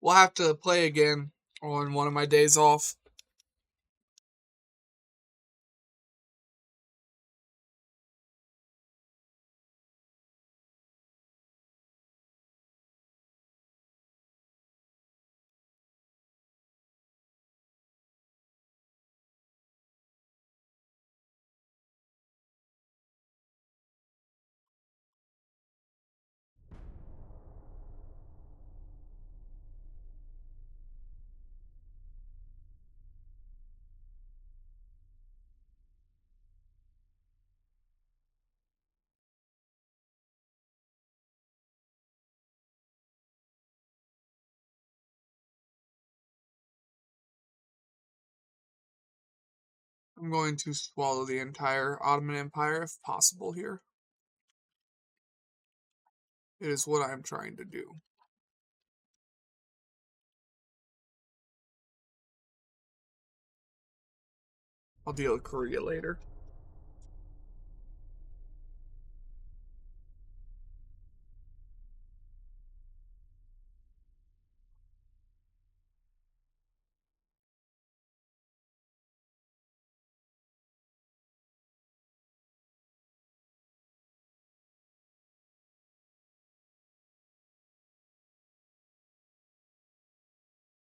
We'll have to play again on one of my days off. I'm going to swallow the entire Ottoman Empire if possible here. It is what I am trying to do. I'll deal with Korea later.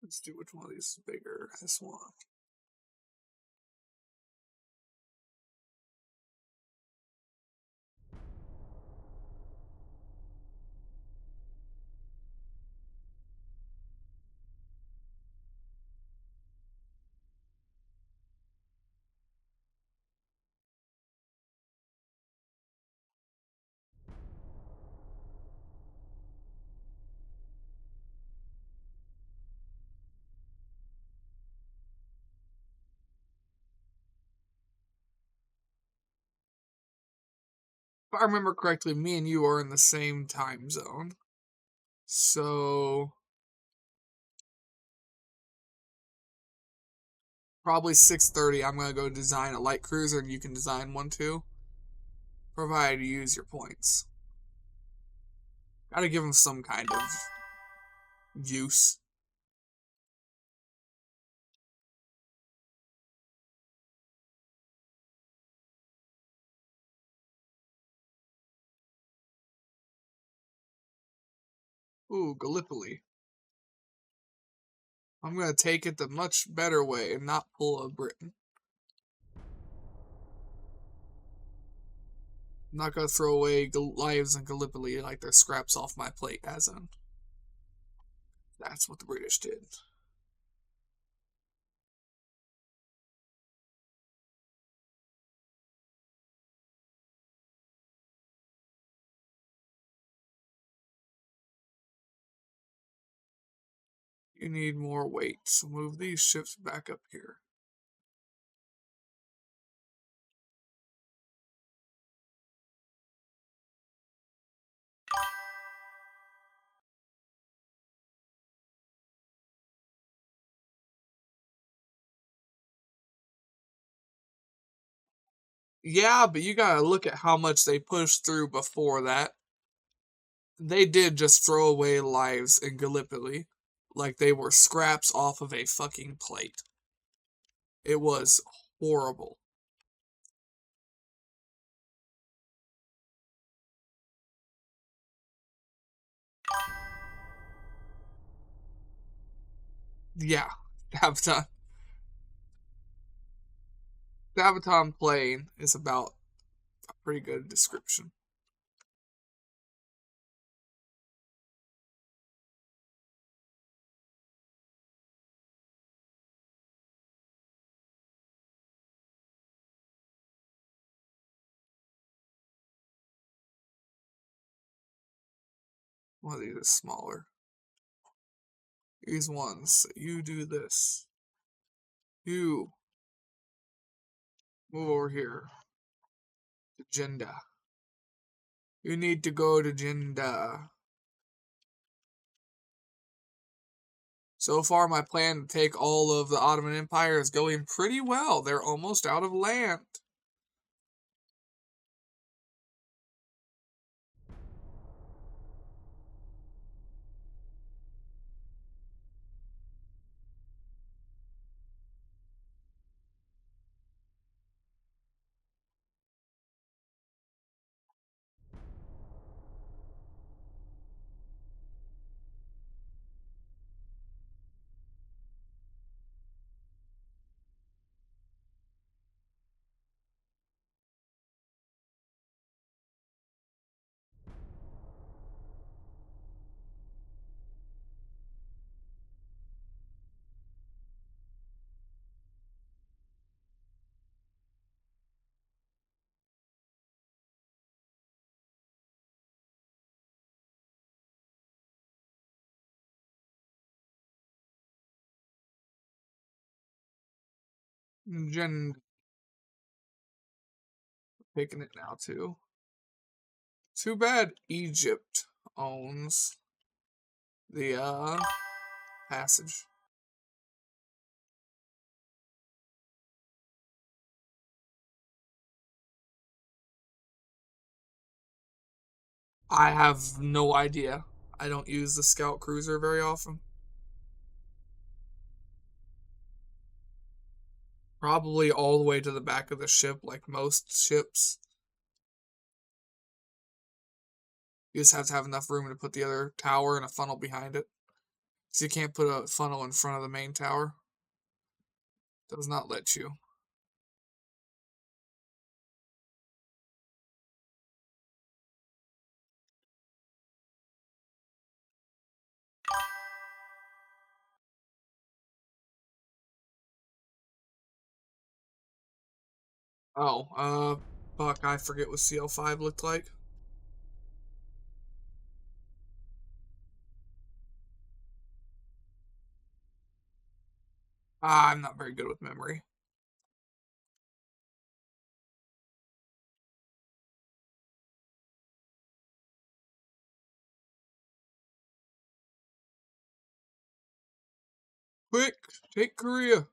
Let's do which one of these is bigger. This one. If I remember correctly, me and you are in the same time zone. So probably 6:30. I'm gonna go design a light cruiser, and you can design one too, provided you use your points. Gotta give them some kind of use. Ooh, Gallipoli. I'm gonna take it the much better way and not pull a Britain. I'm not gonna throw away lives in Gallipoli like they're scraps off my plate, as in. That's what the British did. You need more weight, so move these ships back up here. Yeah, but you gotta look at how much they pushed through before that. They did just throw away lives in Gallipoli like they were scraps off of a fucking plate. It was horrible. Yeah, Sabaton. Sabaton playing is about a pretty good description. One of these is smaller. These ones, you do this. You move over here to Jinda. You need to go to Jinda. So far, my plan to take all of the Ottoman Empire is going pretty well. They're almost out of land. Jinda. Taking it now, too. Too bad Egypt owns the passage. I have no idea. I don't use the scout cruiser very often. Probably all the way to the back of the ship, like most ships. You just have to have enough room to put the other tower and a funnel behind it. So you can't put a funnel in front of the main tower. Does not let you. Oh, fuck, I forget what CL5 looked like. I'm not very good with memory. Quick, take Korea.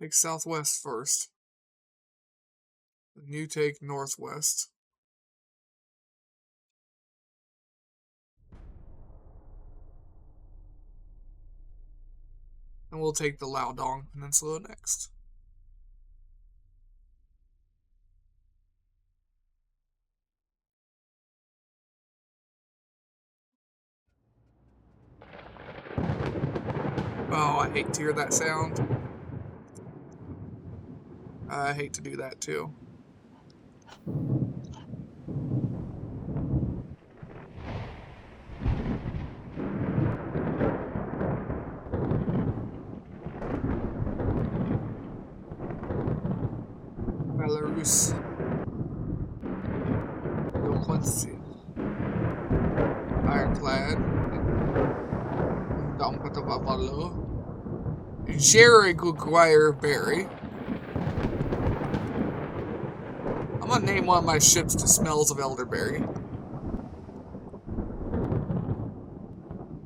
Take Southwest first. Then you take Northwest. And we'll take the Liaodong Peninsula next. Oh, I hate to hear that sound. I hate to do that too. Belarus. Bill Quincy. Ironclad. Dampatavalo. Jerry Guguire Berry. I'm gonna name one of my ships to Smells of Elderberry.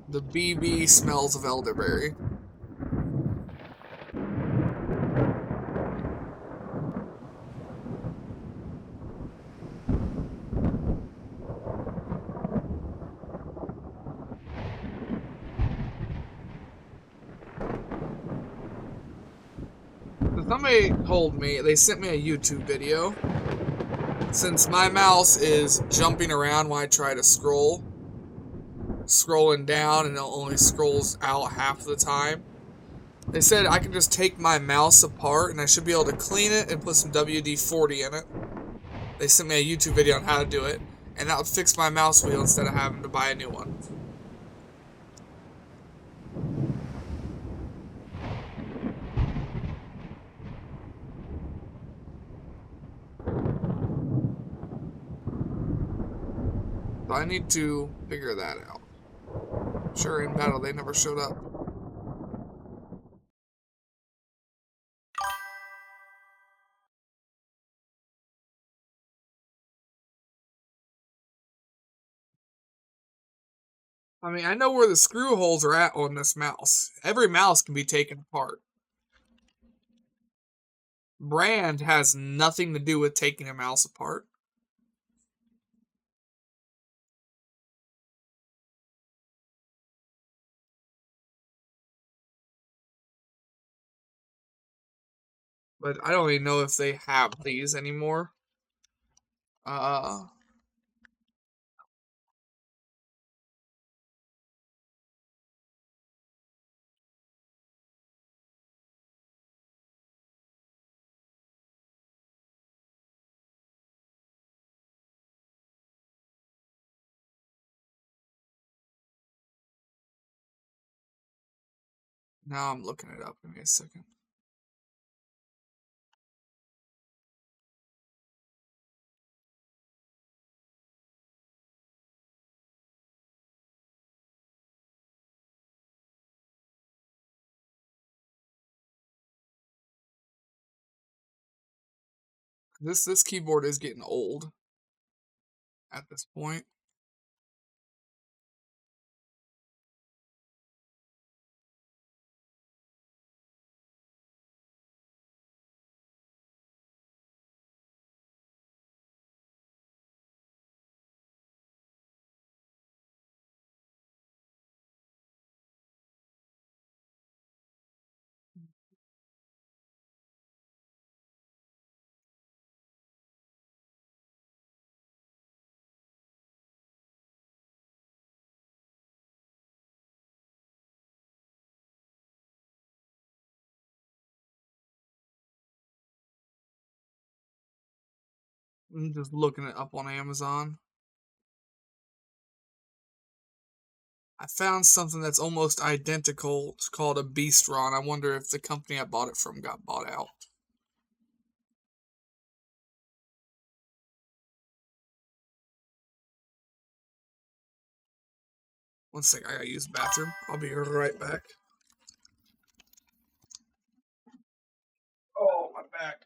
The BB Smells of Elderberry. So somebody told me, they sent me a YouTube video. Since my mouse is jumping around when I try to scrolling down and it only scrolls out half the time. They said I can just take my mouse apart and I should be able to clean it and put some WD-40 in it. They sent me a YouTube video on how to do it, and that would fix my mouse wheel instead of having to buy a new one. So I need to figure that out. Sure, in battle they never showed up. I mean, I know where the screw holes are at on this mouse. Every mouse can be taken apart. Brand has nothing to do with taking a mouse apart. But I don't even know if they have these anymore. Now I'm looking it up. Give me a second. This keyboard is getting old at this point. I'm just looking it up on Amazon. I found something that's almost identical. It's called a Beastron. I wonder if the company I bought it from got bought out. One sec, I gotta use the bathroom. I'll be right back. Oh, my back.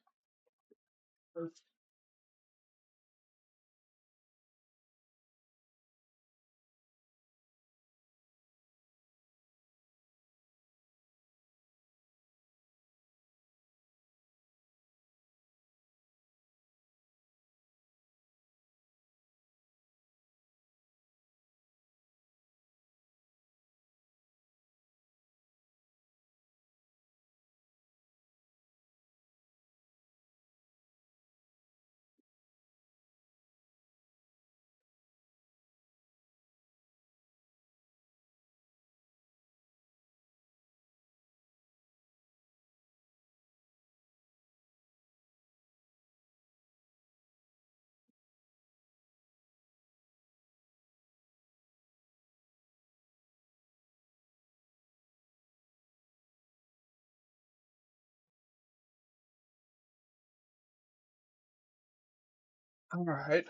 Alright.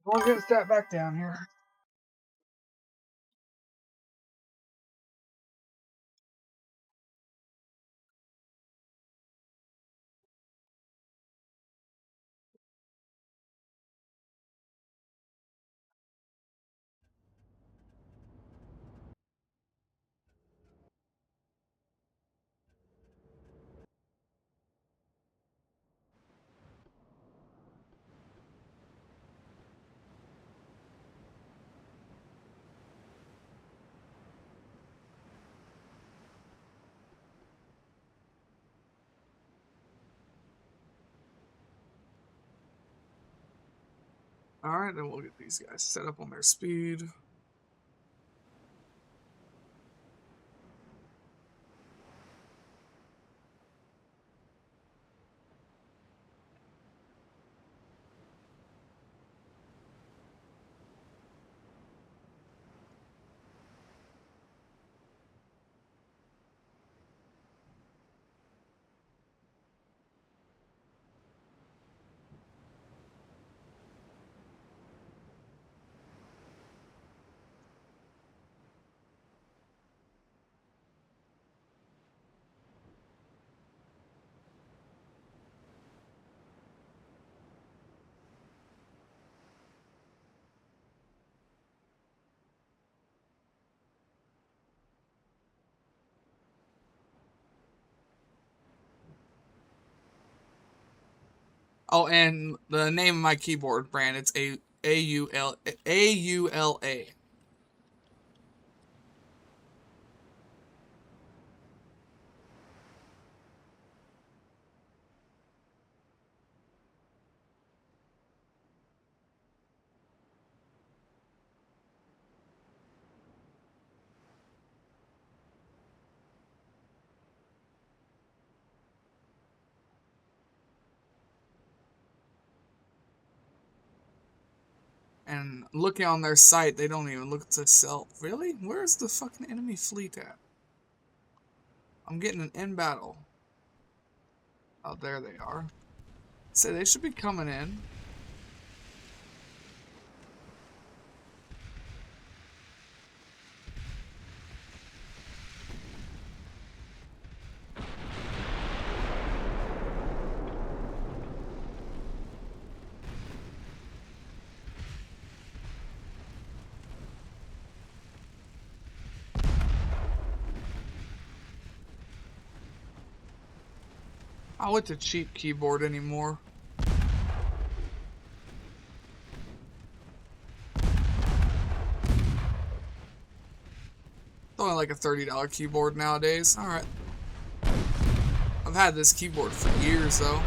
We'll get sat back down here. Alright, then we'll get these guys set up on their speed. Oh, and the name of my keyboard brand, it's AULA. And looking on their site, they don't even look to sell. Really? Where's the fucking enemy fleet at? I'm getting an in battle. Oh, there they are. So they should be coming in. Oh, it's a cheap keyboard anymore. It's only like a $30 keyboard nowadays. Alright. I've had this keyboard for years though.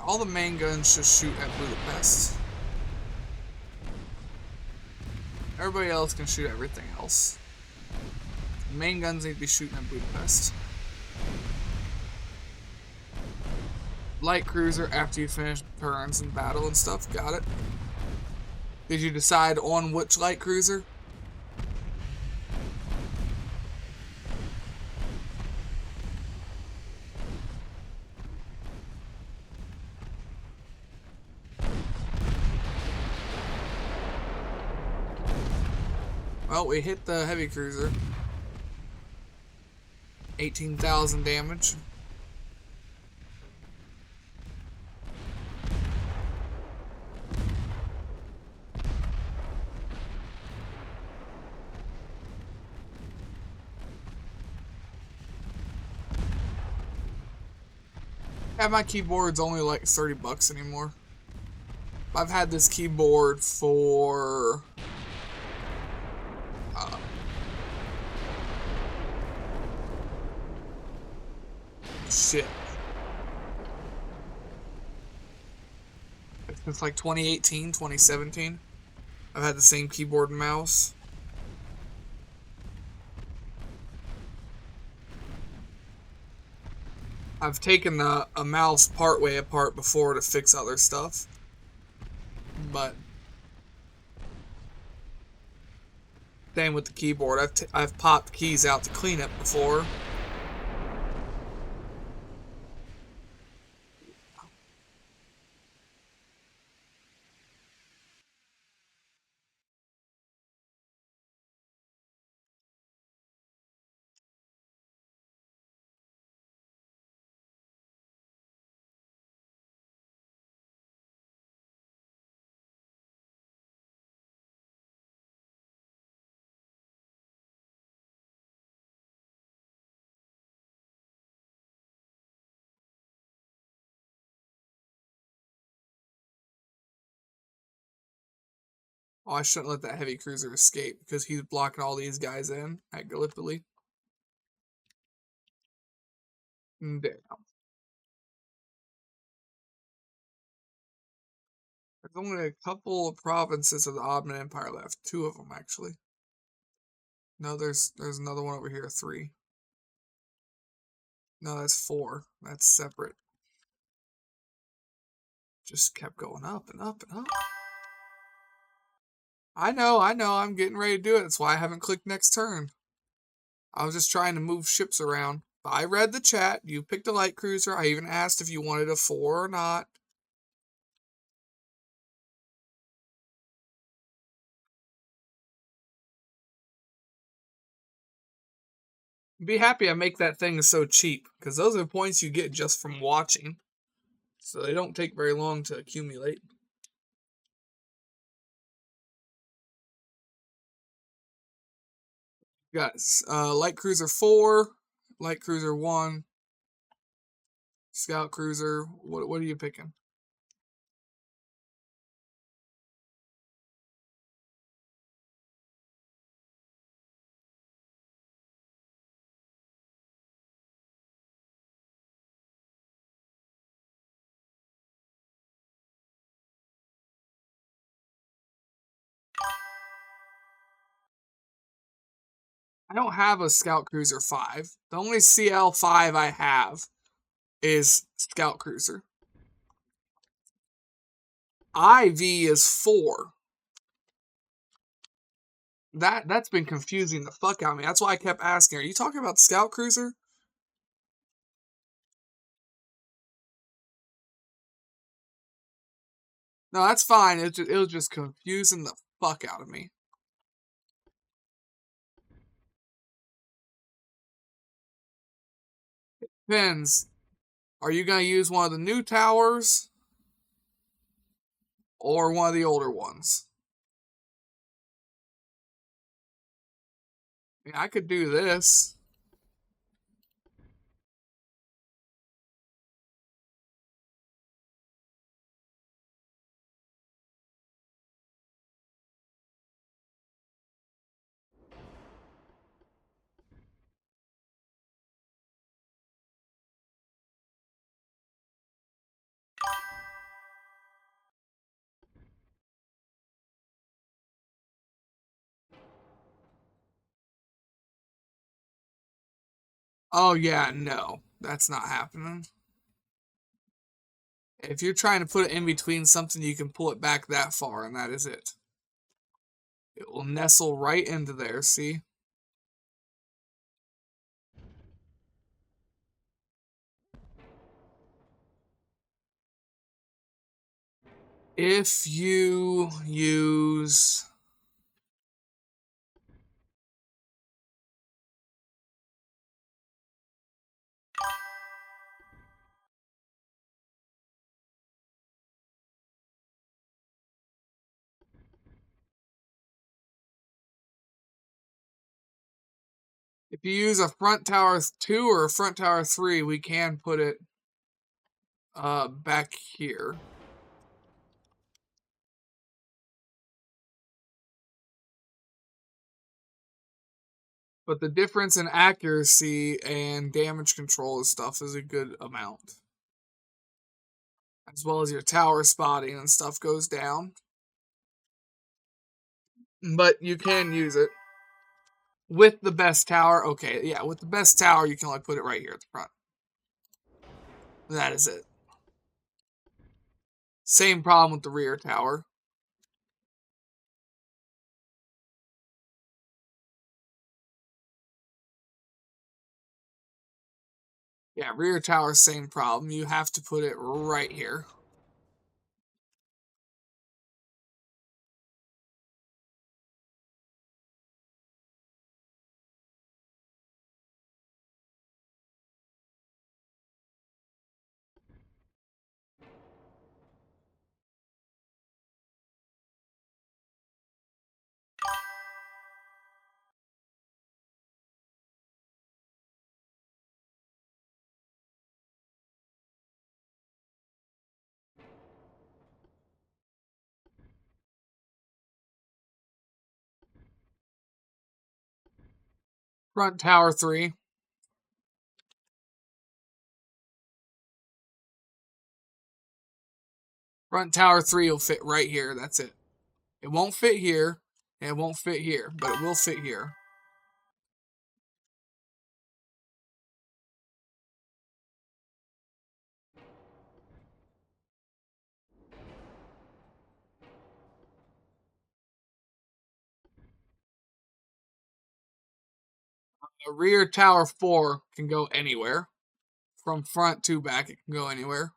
All the main guns should shoot at Budapest. Everybody else can shoot everything else. The main guns need to be shooting at Budapest. Light cruiser after you finish turns and battle and stuff. Got it. Did you decide on which light cruiser? Well, we hit the heavy cruiser. 18,000 damage. Yeah, my keyboard's only like $30 anymore. I've had this keyboard for shit, like Since like 2018, 2017. I've had the same keyboard and mouse. I've taken a mouse partway apart before to fix other stuff. But same with the keyboard. I've popped keys out to clean it before. Oh, I shouldn't let that heavy cruiser escape because he's blocking all these guys in at Gallipoli. Damn. There's only a couple of provinces of the Ottoman Empire left. 2 of them, actually. No, there's another one over here. 3. No, that's 4. That's separate. Just kept going up and up and up. I know. I'm getting ready to do it. That's why I haven't clicked next turn. I was just trying to move ships around. I read the chat. You picked a light cruiser. I even asked if you wanted a 4 or not. Be happy I make that thing so cheap, because those are points you get just from watching. So they don't take very long to accumulate. Got light cruiser 4, light cruiser 1, scout cruiser. What are you picking? I don't have a scout cruiser 5. The only CL5 I have is scout cruiser. IV is 4. That's been confusing the fuck out of me. That's why I kept asking, are you talking about the scout cruiser? No, that's fine. It was just confusing the fuck out of me. Depends. Are you going to use one of the new towers or one of the older ones? I mean, I could do this. Oh, yeah, no. That's not happening. If you're trying to put it in between something, you can pull it back that far, and that is it. It will nestle right into there, see? If you use... If you use a front tower 2 or a front tower 3, we can put it back here. But the difference in accuracy and damage control and stuff is a good amount. as well as your tower spotting and stuff goes down. But you can use it. With the best tower, okay, yeah, with the best tower, you can only put it right here at the front. That is it. Same problem with the rear tower. Yeah, rear tower, same problem. You have to put it right here. Front tower 3. Front tower 3 will fit right here. That's it. It won't fit here, and it won't fit here, but it will fit here. A rear tower 4 can go anywhere. From front to back, it can go anywhere.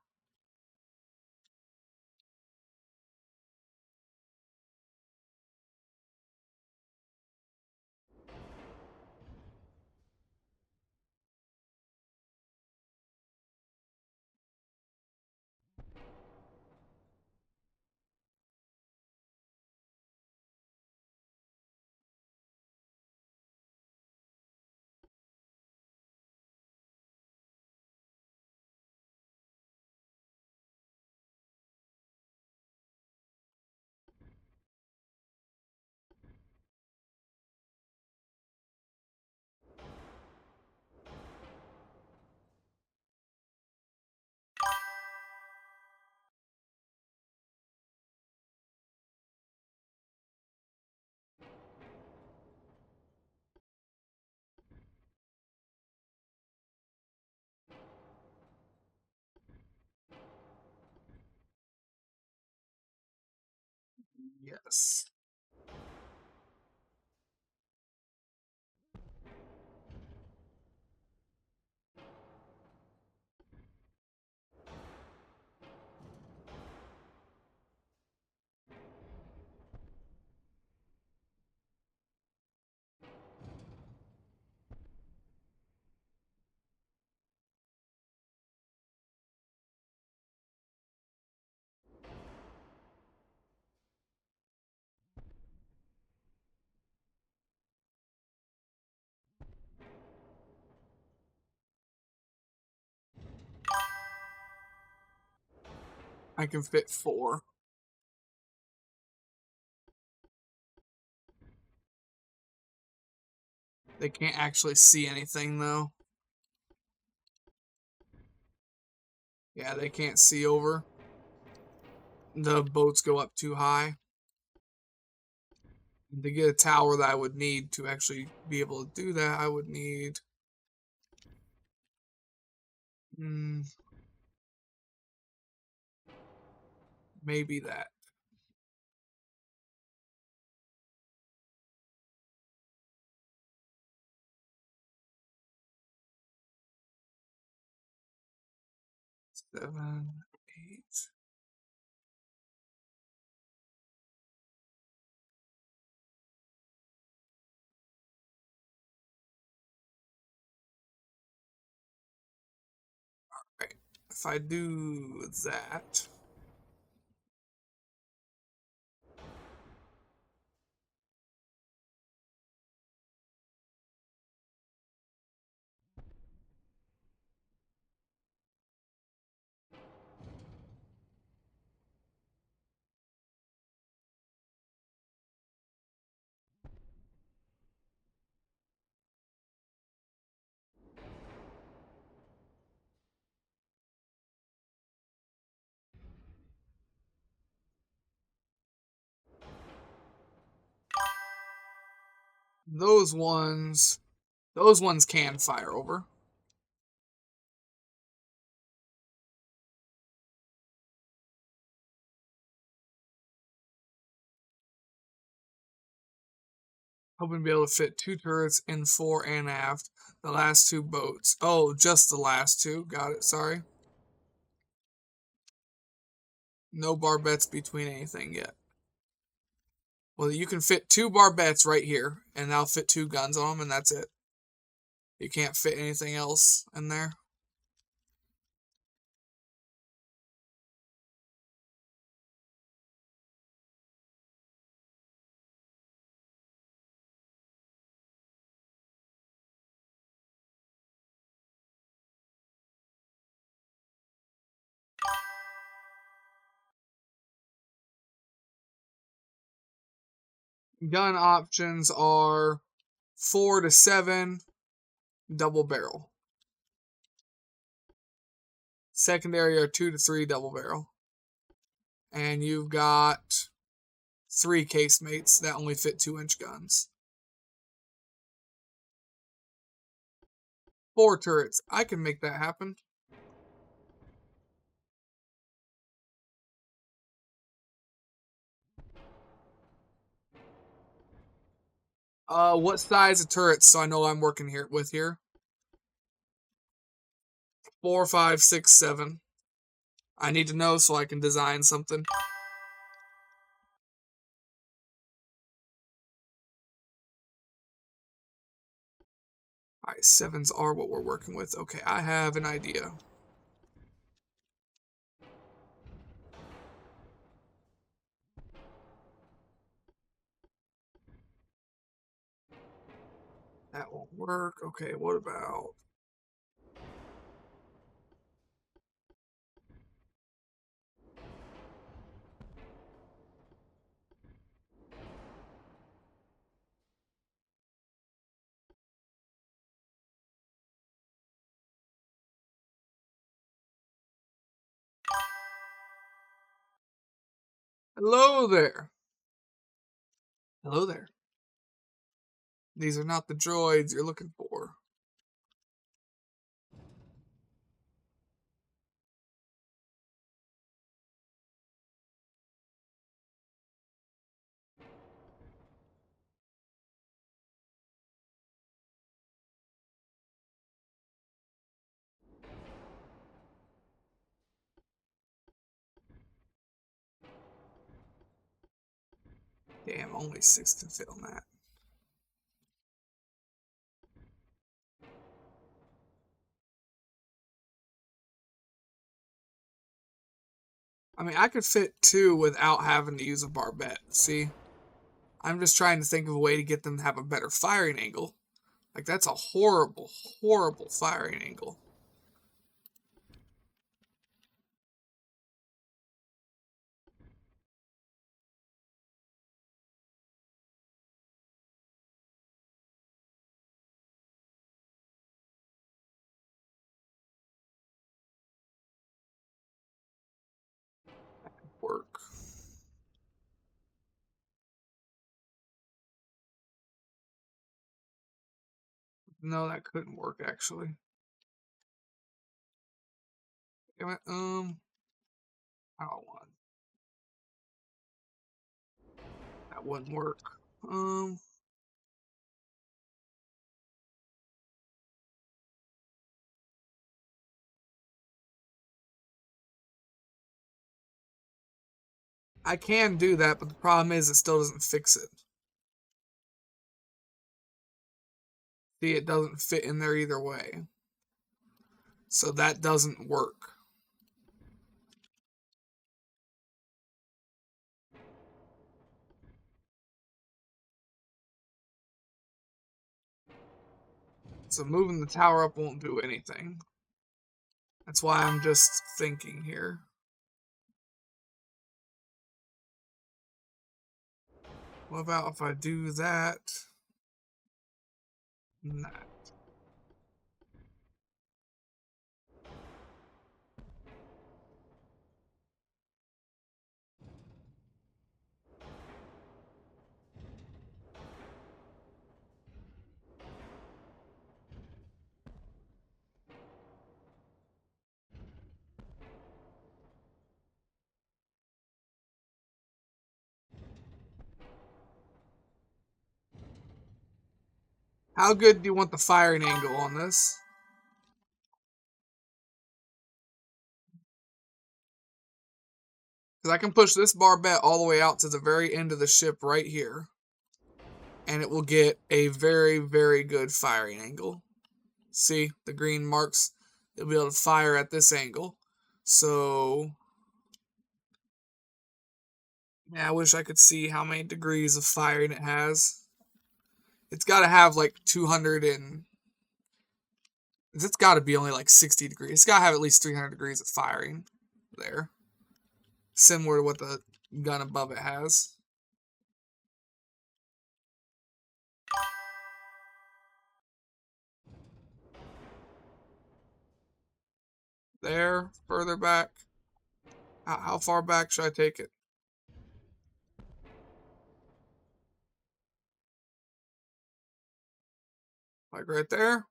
Yes. I can fit 4. They can't actually see anything, though. Yeah, they can't see over. The boats go up too high. To get a tower that I would need to actually be able to do that, I would need... maybe that. Seven, 8. Right. If I do that... Those ones can fire over. Hoping to be able to fit 2 turrets in fore and aft. The last 2 boats. Oh, just the last 2. Got it. Sorry. No barbettes between anything yet. Well, you can fit 2 barbettes right here, and I'll fit 2 guns on them, and that's it. You can't fit anything else in there. Gun options are 4 to 7 double barrel. Secondary are 2 to 3 double barrel. And you've got 3 casemates that only fit 2-inch guns. 4 turrets. I can make that happen. What size of turrets? So I know I'm working here. 4, 5, 6, 7. I need to know so I can design something. Alright, 7s are what we're working with. Okay, I have an idea. That won't work. Okay, what about... Hello there. Hello there. These are not the droids you're looking for. Damn, only 6 can fit on that. I mean, I could fit 2 without having to use a barbette. See? I'm just trying to think of a way to get them to have a better firing angle. Like, that's a horrible, horrible firing angle. Work. No, that couldn't work, actually. Damn it, I don't want. That wouldn't work. I can do that, but the problem is it still doesn't fix it. See, it doesn't fit in there either way. So that doesn't work. So moving the tower up won't do anything. That's why I'm just thinking here. What about if I do that? Nah. How good do you want the firing angle on this? Because I can push this barbette all the way out to the very end of the ship right here. And it will get a very, very good firing angle. See, the green marks, it'll be able to fire at this angle. So, yeah, I wish I could see how many degrees of firing it has. It's got to have like 200 and... It's got to be only like 60 degrees. It's got to have at least 300 degrees of firing there. Similar to what the gun above it has. There, further back. How far back should I take it? Like right there?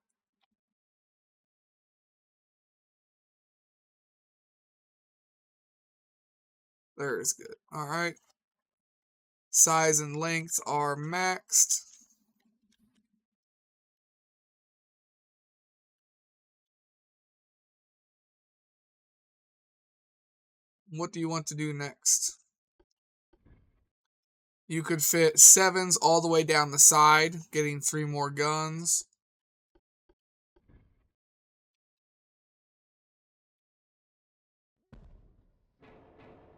There is good. Alright. Size and length are maxed. What do you want to do next? You could fit 7s all the way down the side, getting 3 more guns.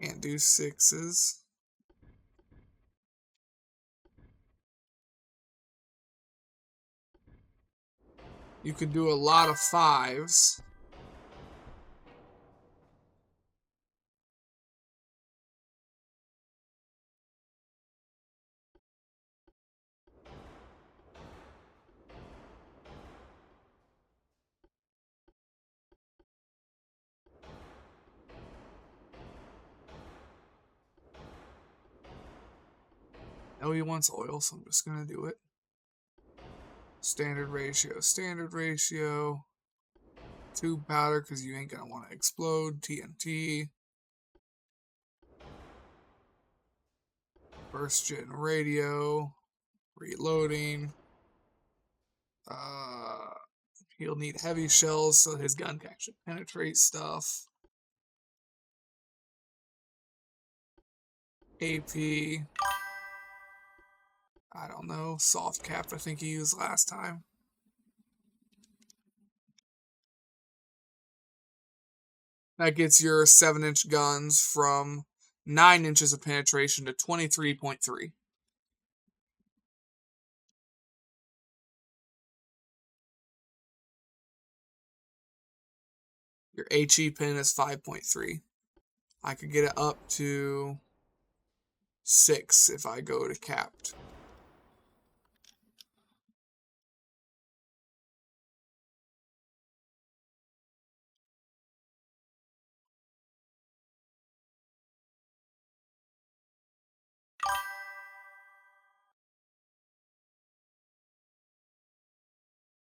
Can't do 6s. You could do a lot of 5s. Oh, he wants oil, so I'm just going to do it. Standard ratio. Tube powder, because you ain't going to want to explode. TNT. Burst gen radio. Reloading. He'll need heavy shells so his gun can actually penetrate stuff. AP. I don't know. Soft cap, I think he used last time. That gets your 7-inch guns from 9 inches of penetration to 23.3. Your HE pin is 5.3. I could get it up to 6 if I go to capped.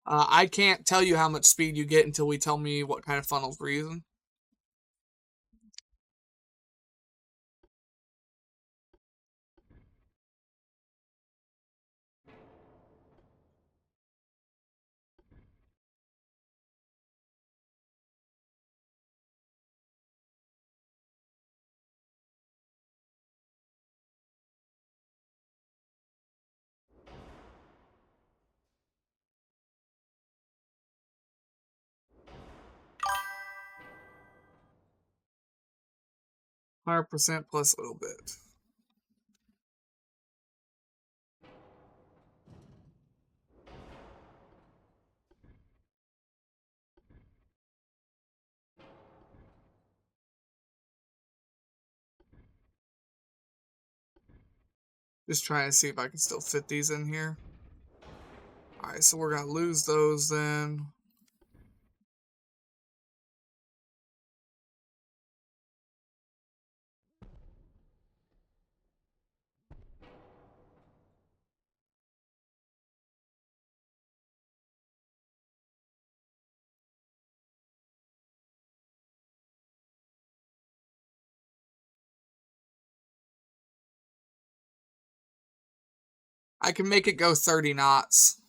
I can't tell you how much speed you get until we tell me what kind of funnels we're using. %, plus a little bit. Just trying to see if I can still fit these in here. Alright, so we're going to lose those then. I can make it go 30 knots.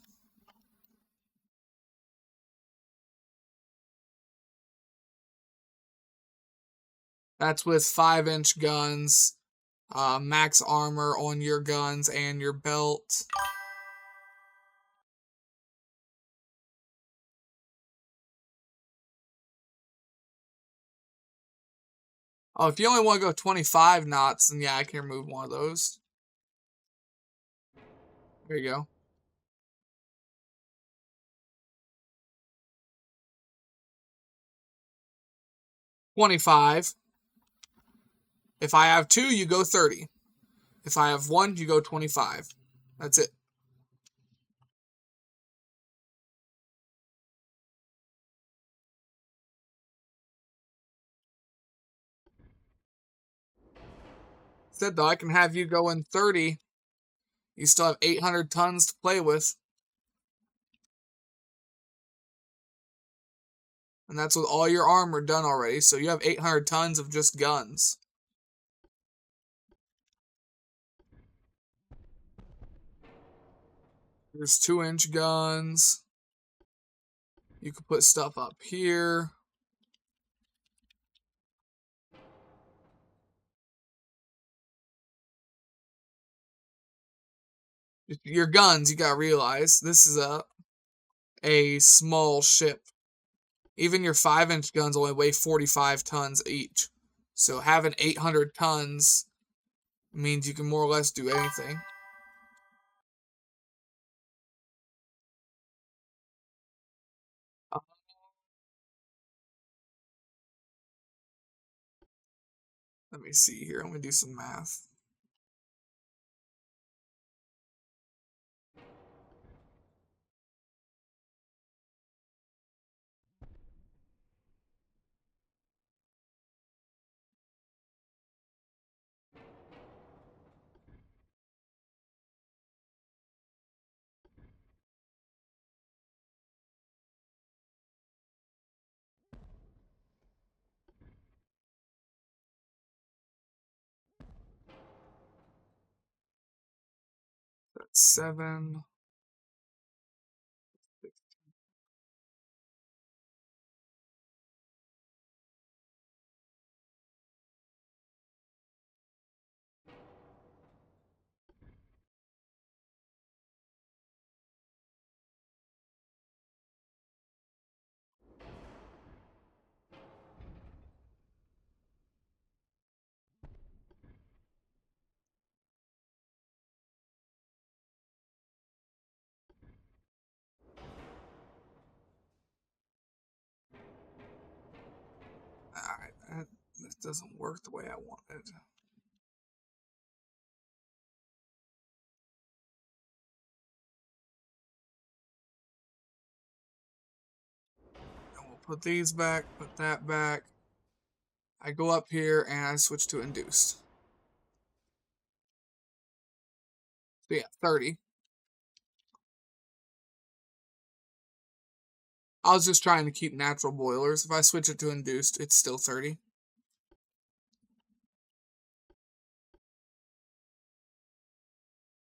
That's with 5-inch guns, max armor on your guns and your belt. Oh, if you only want to go 25 knots, then yeah, I can remove one of those. There you go. $25. If I have 2, you go 30. If I have 1, you go 25. That's it. Said though, I can have you go in 30. You still have 800 tons to play with. And that's with all your armor done already. So you have 800 tons of just guns. There's 2-inch guns. You can put stuff up here. Your guns, you gotta realize, this is a small ship. Even your 5-inch guns only weigh 45 tons each. So having 800 tons means you can more or less do anything. Let me see here. I'm gonna do some math. That's 7. Alright, this doesn't work the way I wanted. And we'll put these back, put that back. I go up here and I switch to induced. So yeah, 30. I was just trying to keep natural boilers. If I switch it to induced, it's still 30.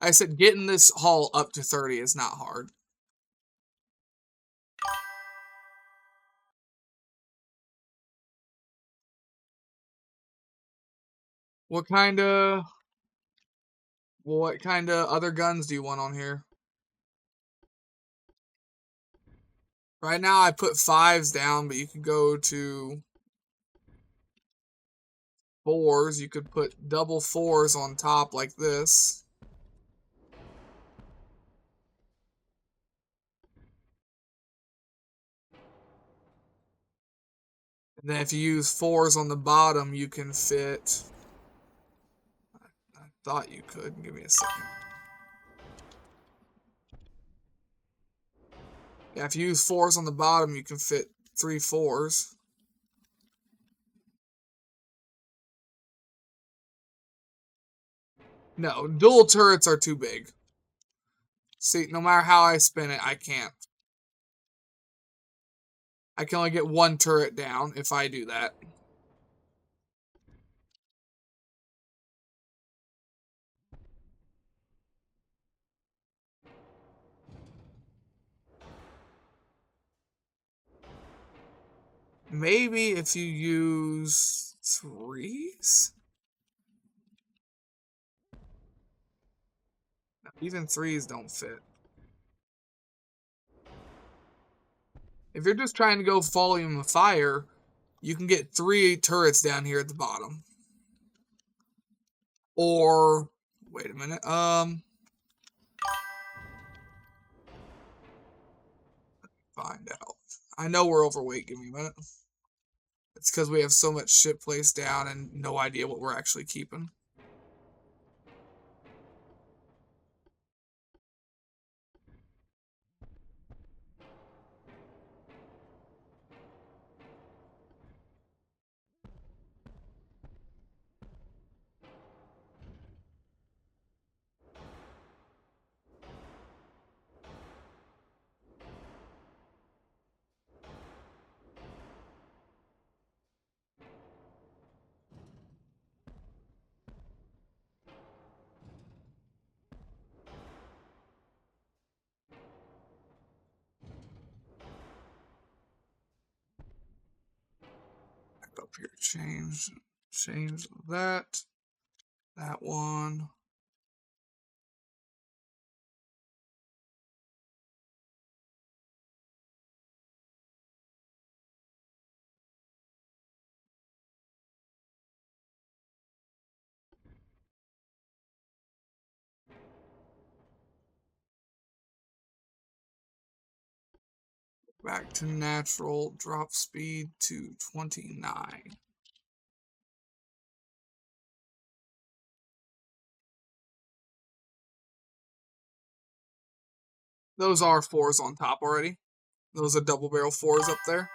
I said getting this hull up to 30 is not hard. What kind of other guns do you want on here? Right now I put 5s down, but you could go to 4s. You could put double 4s on top like this. And then if you use 4s on the bottom, you can fit... I thought you could. Give me a second. Yeah, if you use 4s on the bottom, you can fit 3 4s. No, dual turrets are too big. See, no matter how I spin it, I can't. I can only get 1 turret down if I do that. Maybe if you use 3s? Even 3s don't fit. If you're just trying to go volume of fire, you can get 3 turrets down here at the bottom. Or, wait a minute, find out. I know we're overweight, give me a minute. It's because we have so much shit placed down and no idea what we're actually keeping. Up here, change that one. Back to natural, drop speed to 29. Those are 4s on top already. Those are double barrel 4s up there.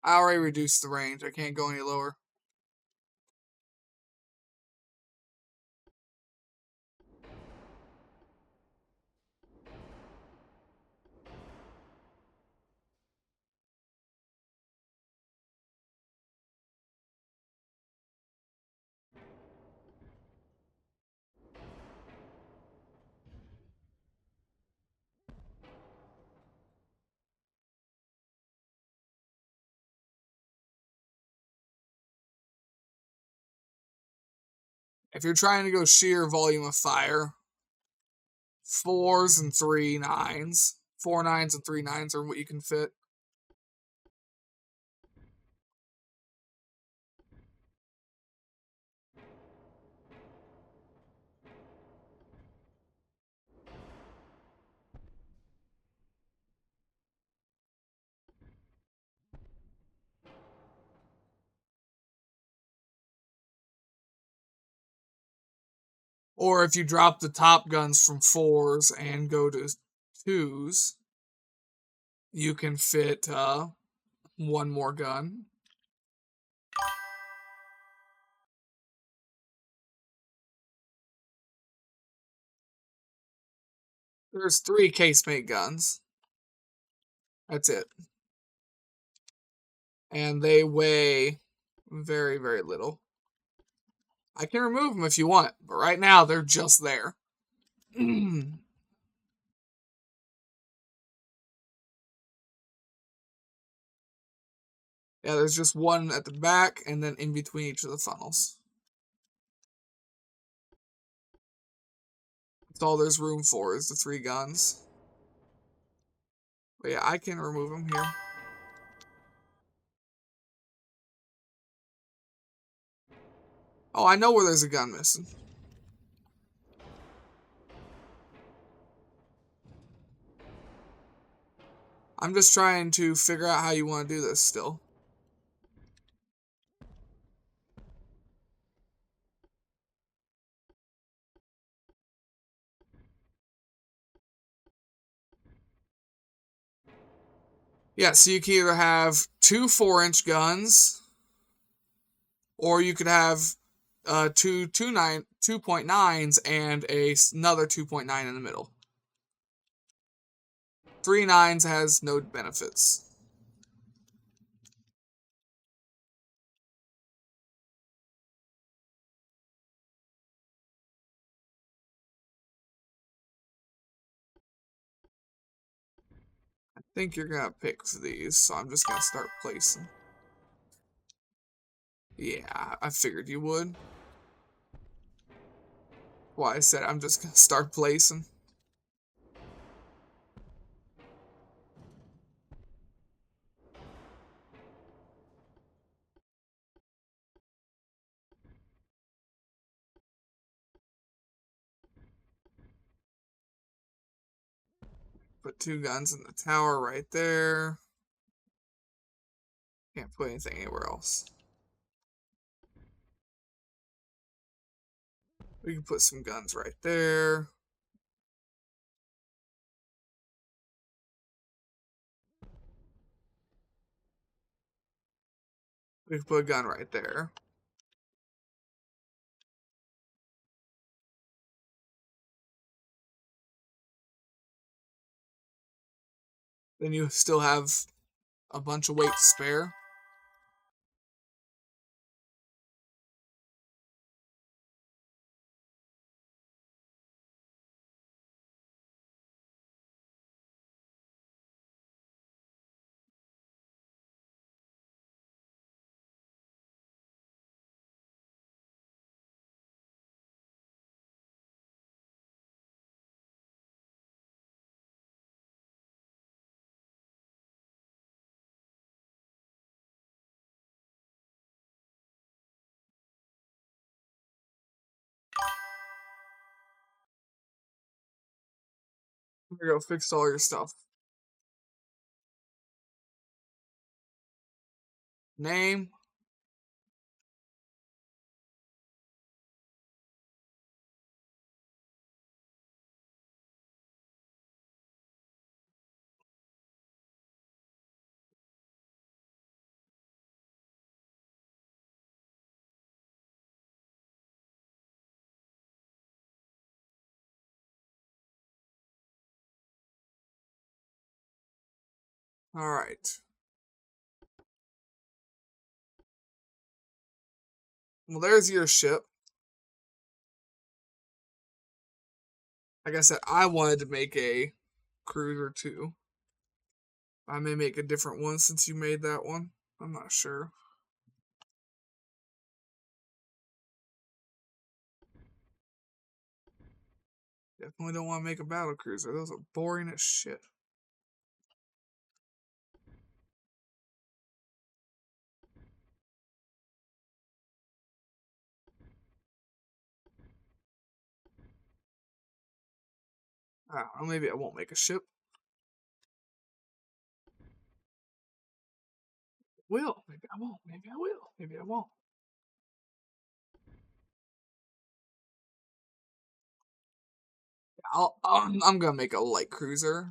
I already reduced the range. I can't go any lower. If you're trying to go sheer volume of fire, 4s and 3 9s. 4 9s and 3 9s are what you can fit. Or if you drop the top guns from 4s and go to 2s, you can fit one more gun. There's 3 casemate guns. That's it. And they weigh very, very little. I can remove them if you want, but right now they're just there. Yeah, there's just one at the back and then in between each of the funnels. That's all there's room for is the 3 guns. But yeah, I can remove them here. Oh, I know where there's a gun missing. I'm just trying to figure out how you want to do this still. Yeah, so you can either have 2 4-inch guns, or you could have 2.9s and another 2.9 in the middle. 3 9s has no benefits. I think you're gonna pick for these, so I'm just gonna start placing. Yeah, I figured you would. Why I said I'm just gonna start placing. Put 2 guns in the tower right there. Can't put anything anywhere else. We can put some guns right there. We can put a gun right there. Then you still have a bunch of weight to spare. Here you go, fixed all your stuff. Name. Alright. Well, there's your ship. Like I said, I wanted to make a cruiser too. I may make a different one since you made that one. I'm not sure. Definitely don't want to make a battle cruiser. Those are boring as shit. I don't know, maybe I won't make a ship. Will. Maybe I won't. Maybe I will. Maybe I won't. I'm gonna make a light cruiser.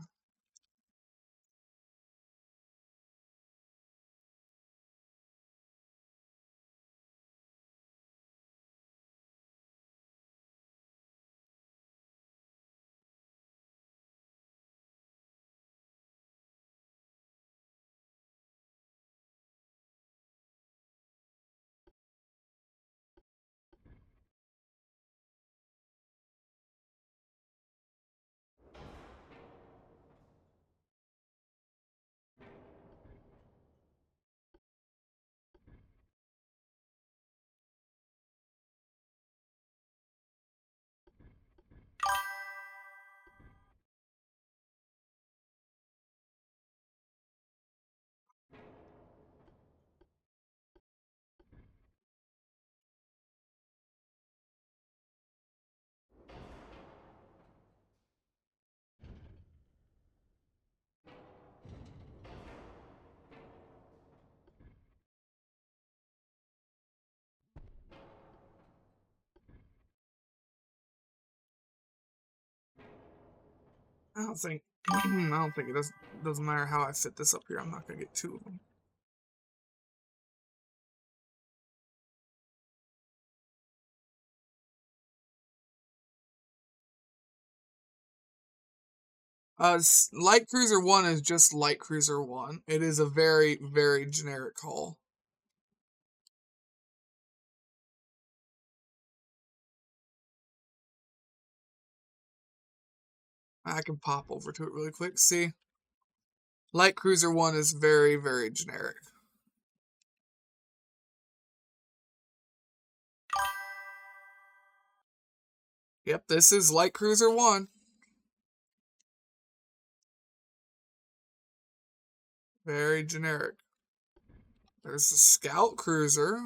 I don't think I don't think it doesn't matter how I fit this up here. I'm not gonna get 2 of them. Light Cruiser 1 is just Light Cruiser 1. It is a very, very generic call. I can pop over to it really quick. See? Light Cruiser 1 is very, very generic. Yep, this is Light Cruiser 1. Very generic. There's the Scout Cruiser.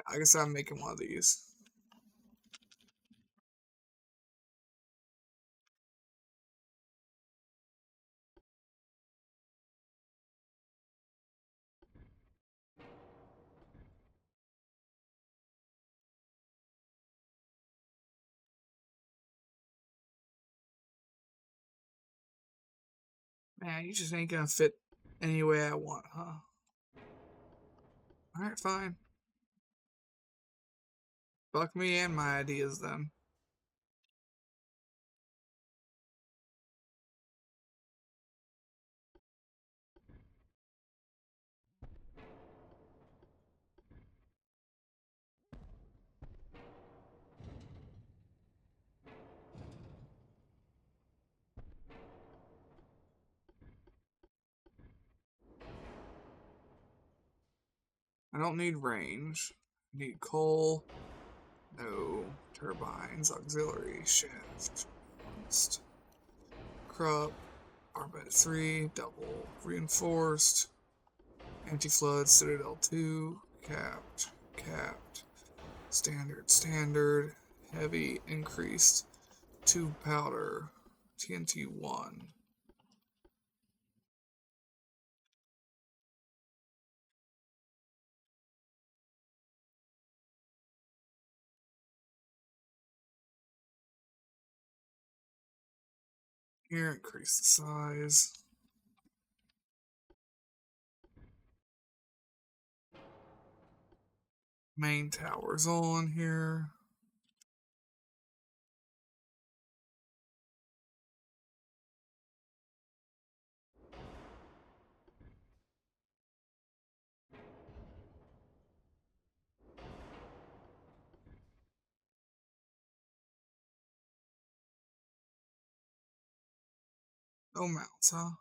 I guess I'm making one of these. Man, you just ain't gonna fit any way I want, huh? Alright, fine. Fuck me and my ideas then. I don't need range. I need coal. No. Turbines. Auxiliary. Shaft. Honest. Crop. Armament 3. Double. Reinforced. Anti-flood. Citadel 2. Capped. Capped. Standard. Standard. Heavy. Increased. Tube powder. TNT 1. Here, increase the size. Main tower's on here. No mounts, huh?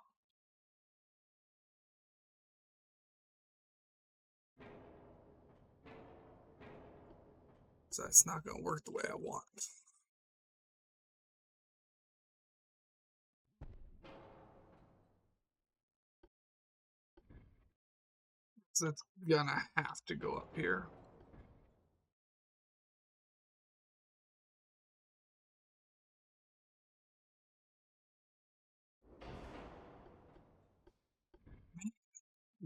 So that's not going to work the way I want. So it's gonna have to go up here.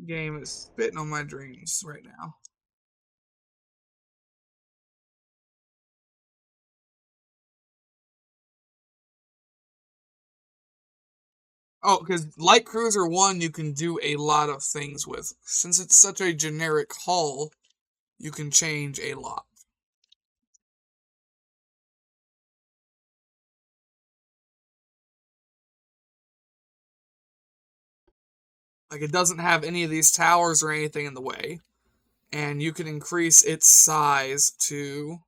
Game is spitting on my dreams right now. Oh, because Light Cruiser 1 you can do a lot of things with. Since it's such a generic hull, you can change a lot. Like, it doesn't have any of these towers or anything in the way. And you can increase its size to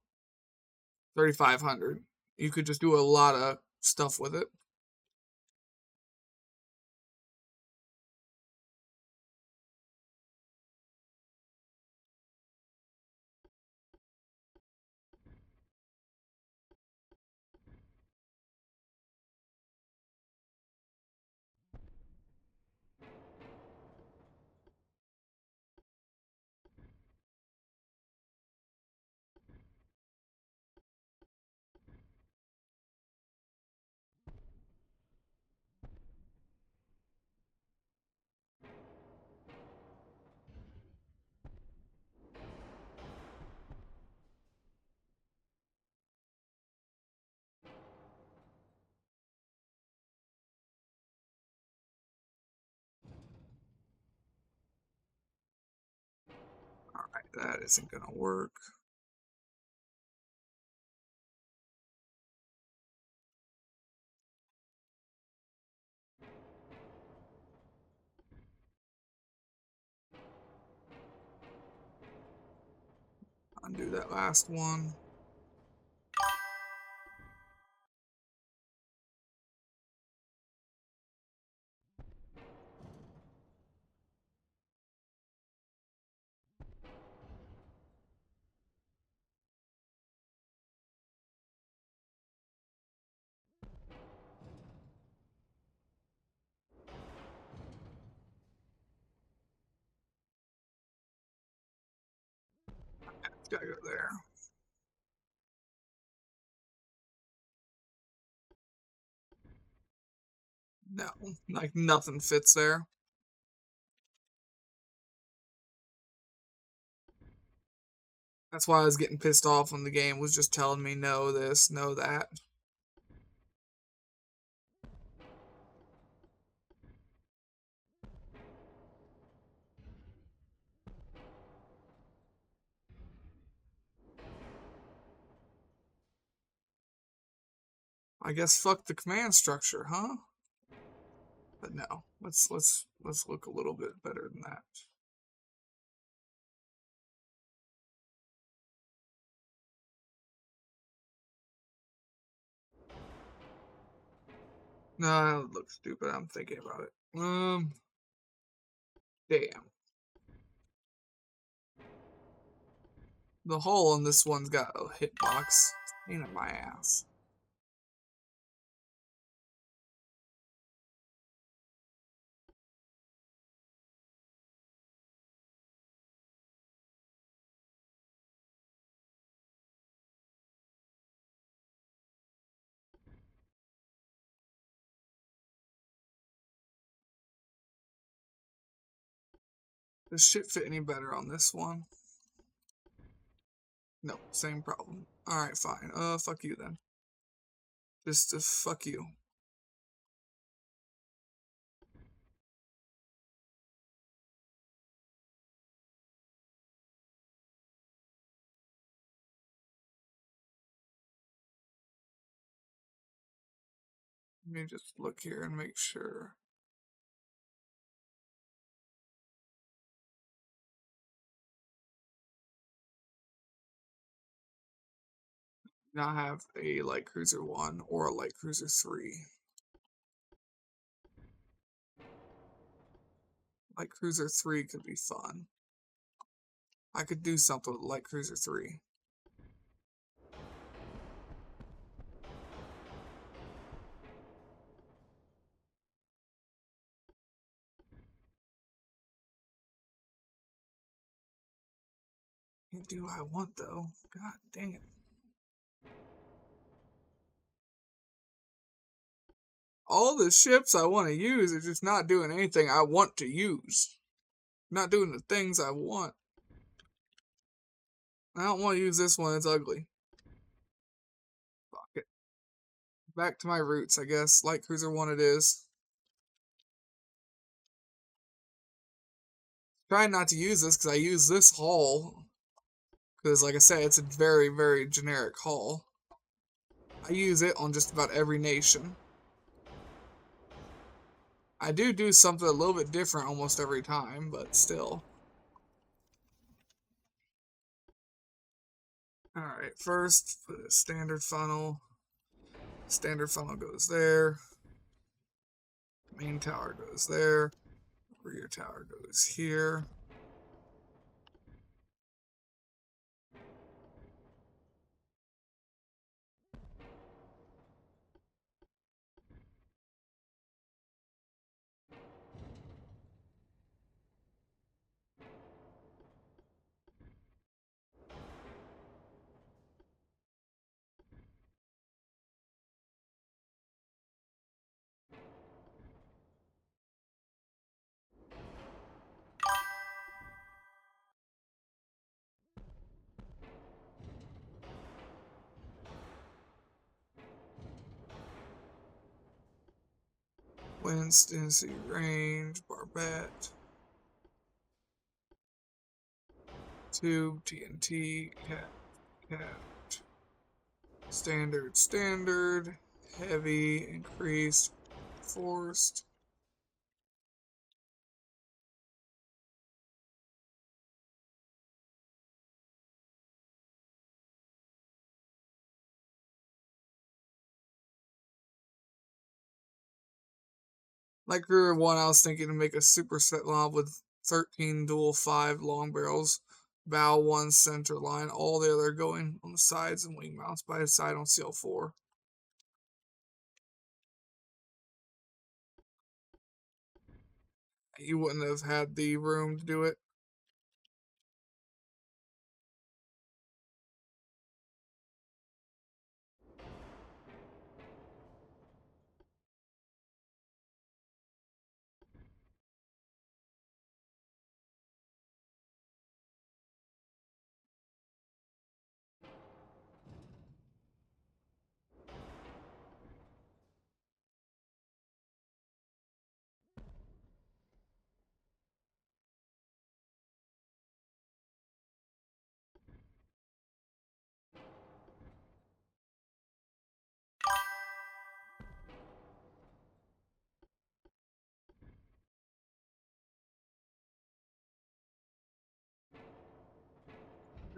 3,500. You could just do a lot of stuff with it. Alright, that isn't gonna work. Undo that last one. Gotta go there. No, like nothing fits there. That's why I was getting pissed off when the game was just telling me no this, no that. I guess fuck the command structure, huh? But no, let's look a little bit better than that. No, that would look stupid. I'm thinking about it. Damn. The hole in this one's got a hitbox. Pain in my ass. Does shit fit any better on this one? No, same problem. Alright, fine. Fuck you then. Just fuck you. Let me just look here and make sure. Not have a light cruiser 1 or a light cruiser 3. Light cruiser 3 could be fun. I could do something with light cruiser 3. Can't do what I want though. God dang it. All the ships I want to use are just not doing anything I want to use. Not doing the things I want. I don't want to use this one, it's ugly. Fuck it. Back to my roots, I guess. Light cruiser 1 it is. Trying not to use this because I use this hull. Because, like I said, it's a very, very generic hull. I use it on just about every nation. I do something a little bit different almost every time, but still. Alright, first, put a standard funnel. Standard funnel goes there. Main tower goes there. Rear tower goes here. Winston, Sea Range, Barbette. Tube, TNT, cat. Standard, standard. Heavy, increased, forced. Like Career 1, I was thinking to make a super set lob with 13 dual 5 long barrels, bow 1 center line, all the other going on the sides and wing mounts by the side on CL4. You wouldn't have had the room to do it.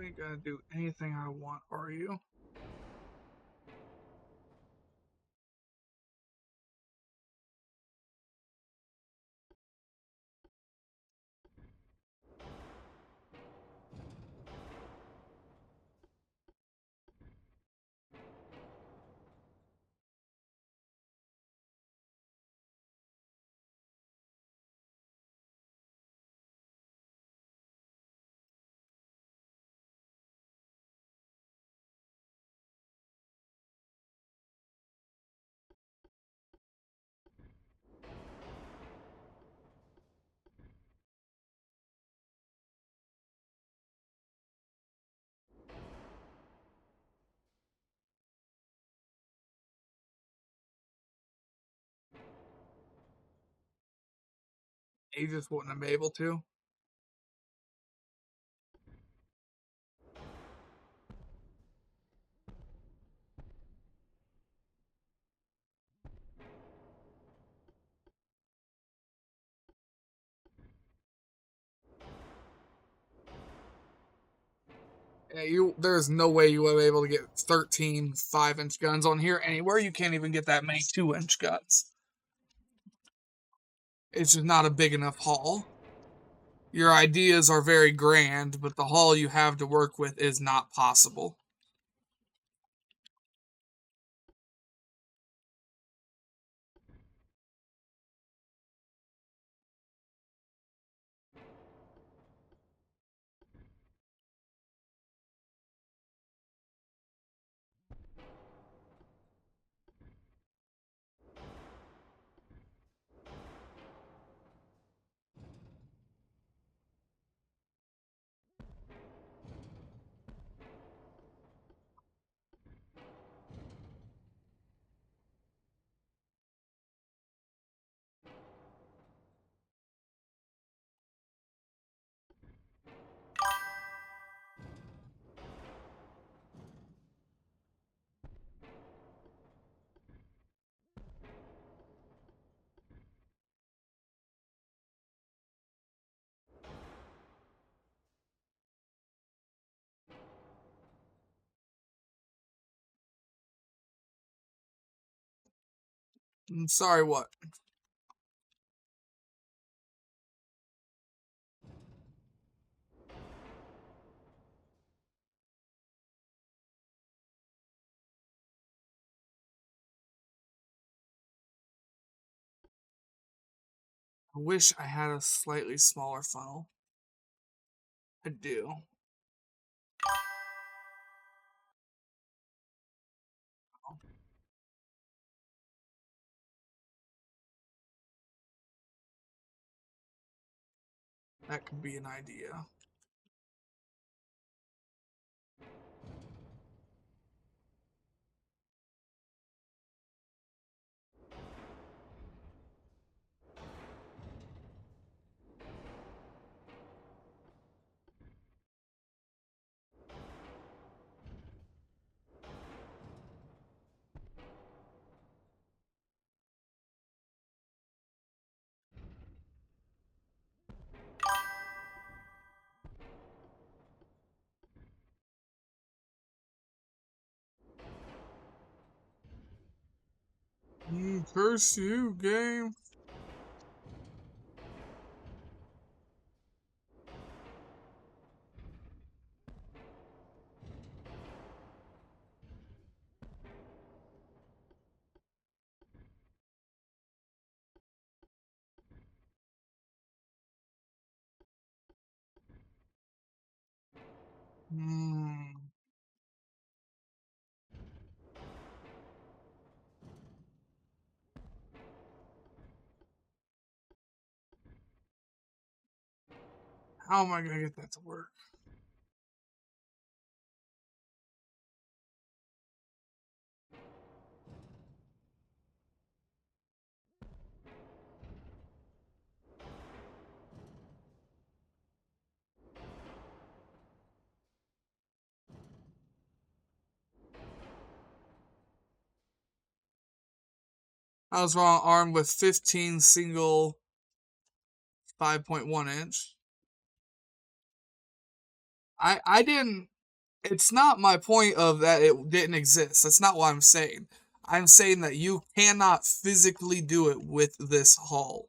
ain't gonna do anything I want, are you? You just wouldn't have been able to. Yeah, there's no way you would be able to get 13 5-inch guns on here anywhere. You can't even get that many 2-inch guns. It's just not a big enough haul. Your ideas are very grand, but the haul you have to work with is not possible. I'm sorry, what? I wish I had a slightly smaller funnel. I do. That could be an idea. Curse you, game. How am I gonna get that to work? I was wrong. Armed with 15 single 5.1 inch. I didn't It's not my point of that it didn't exist. That's not what I'm saying. I'm saying that you cannot physically do it with this hull.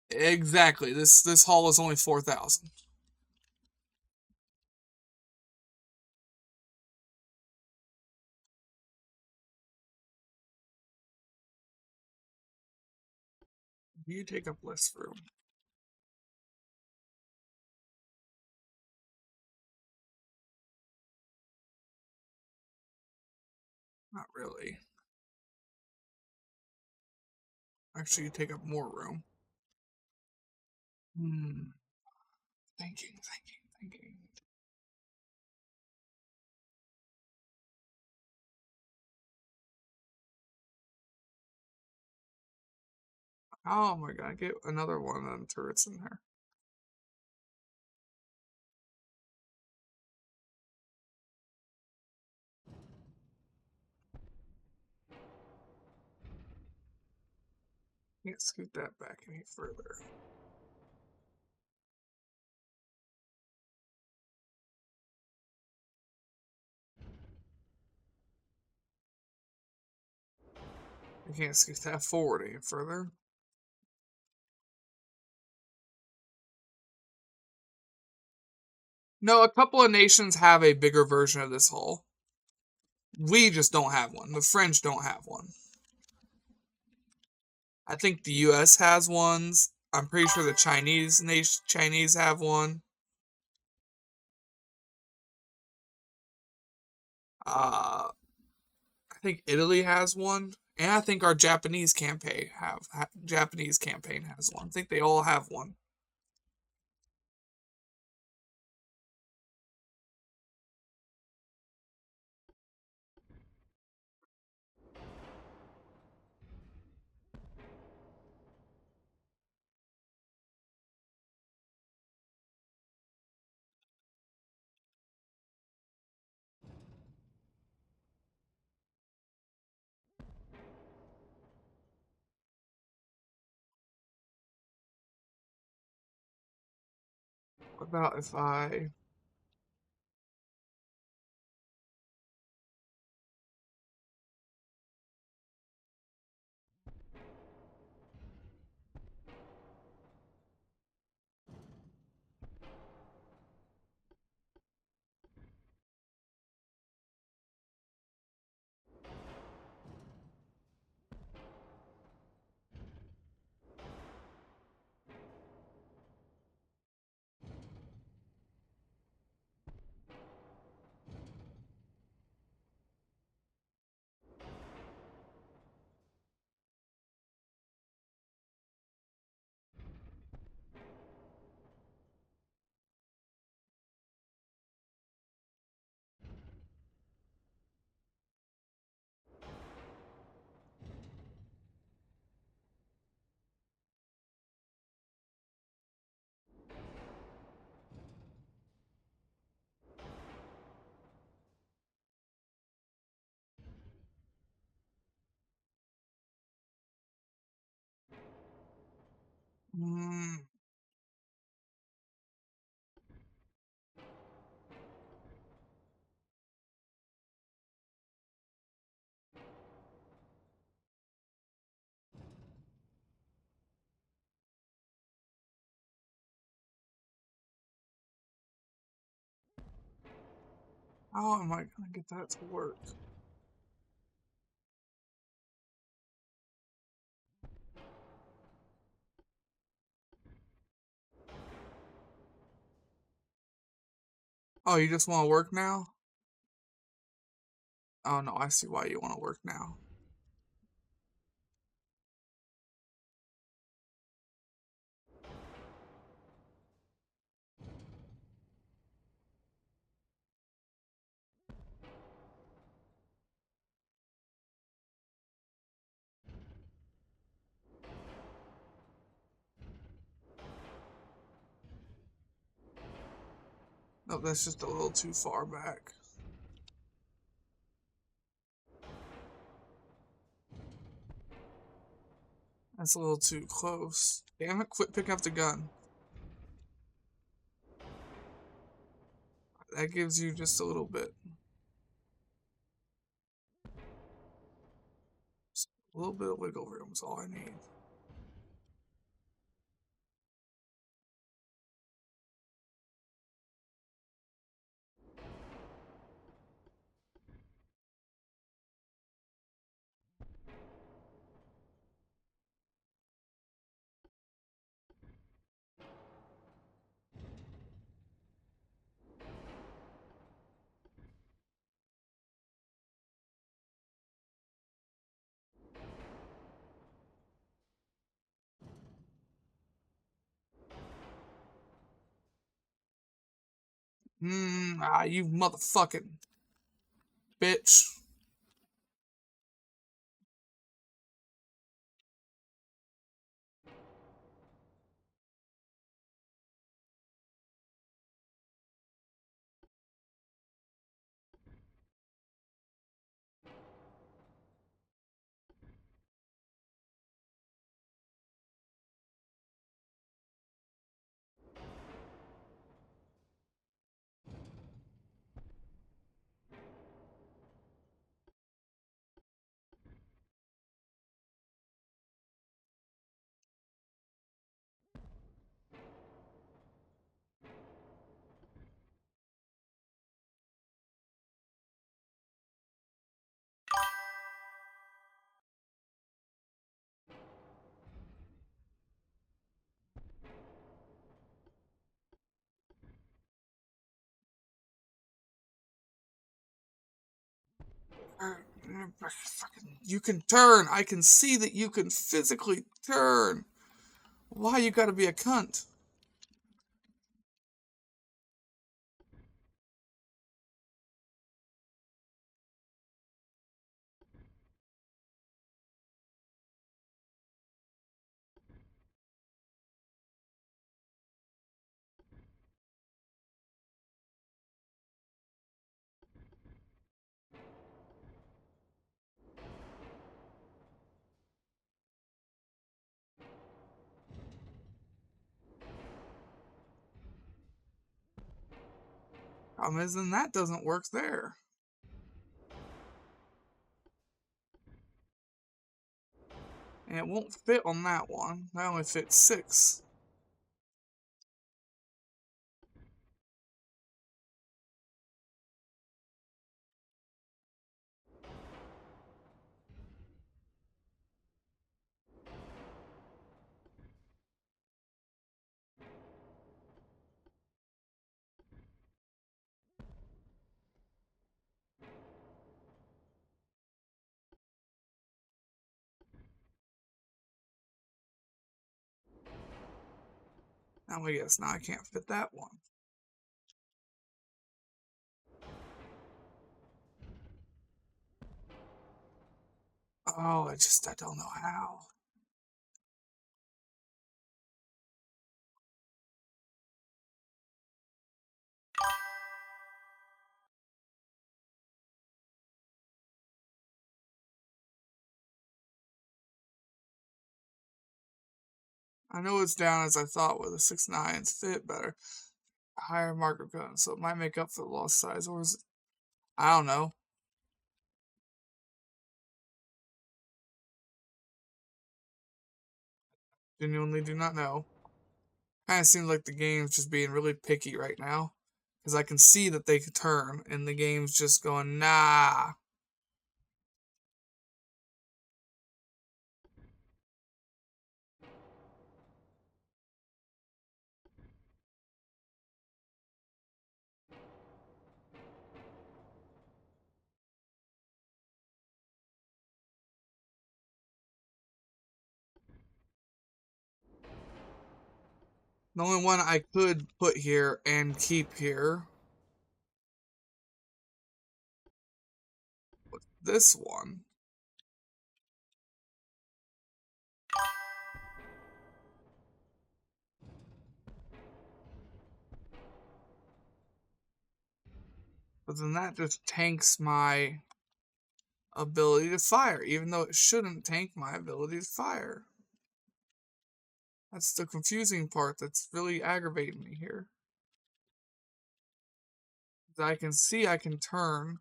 Exactly. This hull is only 4,000. You take up less room. Not really. Actually, you take up more room. Thinking. Oh my god, get another one of them turrets in there. Can't scoot that back any further. I can't scoot that forward any further. No, a couple of nations have a bigger version of this hull. We just don't have one. The French don't have one. I think the US has ones. I'm pretty sure the Chinese have one. I think Italy has one, and I think our Japanese campaign has one. I think they all have one. What about if I... How am I gonna get that to work? Oh, you just want to work now? Oh no, I see why you want to work now. No, that's just a little too far back. That's a little too close. Damn it, quit picking up the gun. That gives you just a little bit. Just a little bit of wiggle room is all I need. You motherfucking bitch. You can turn. I can see that you can physically turn. Why you gotta be a cunt? Problem is, then that doesn't work there. And it won't fit on that one. That only fits 6. Now I guess now I can't fit that one. Oh, I don't know how. I know it's down as I thought where the 6/9s fit better. A higher marker gun, so it might make up for the lost size, or is it? I don't know. Genuinely do not know. Kind of seems like the game's just being really picky right now. Because I can see that they could turn, and the game's just going, nah. The only one I could put here and keep here was this one. But then that just tanks my ability to fire, even though it shouldn't tank my ability to fire. That's the confusing part that's really aggravating me here. I can see I can turn.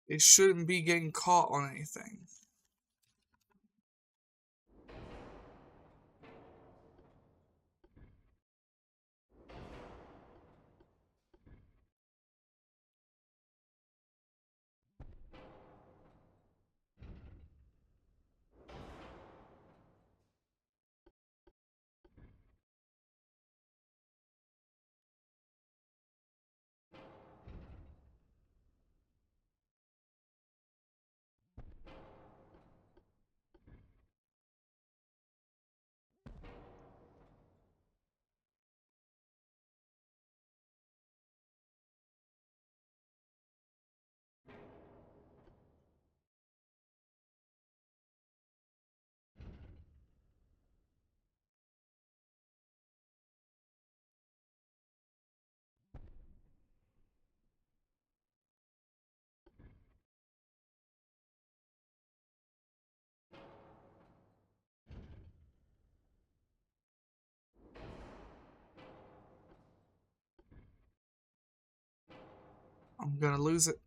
It shouldn't be getting caught on anything. I'm gonna lose it.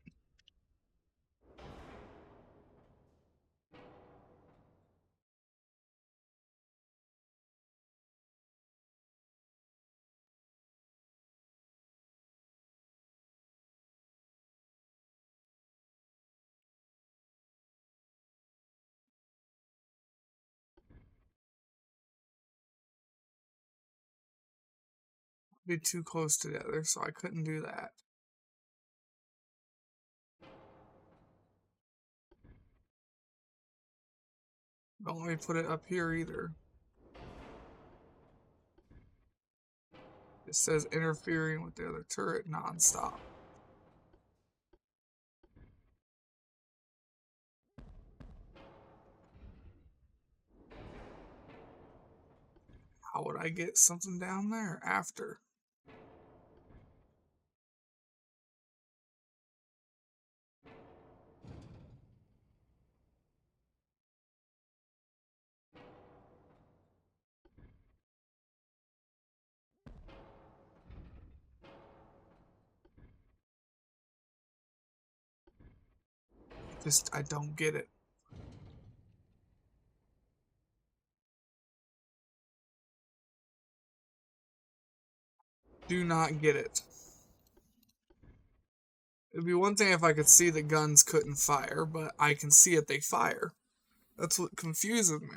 Be too close together, so I couldn't do that. Don't let me put it up here either. It says interfering with the other turret non-stop. How would I get something down there after? Just, I don't get it. Do not get it. It'd be one thing if I could see the guns couldn't fire, but I can see it, they fire. That's what confuses me.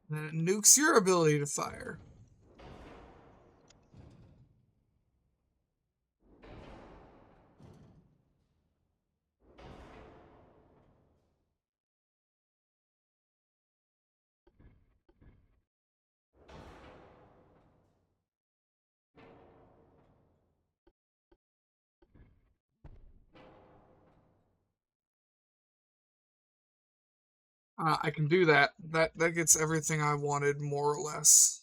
Then it nukes your ability to fire. I can do that. That gets everything I wanted, more or less.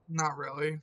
Not really.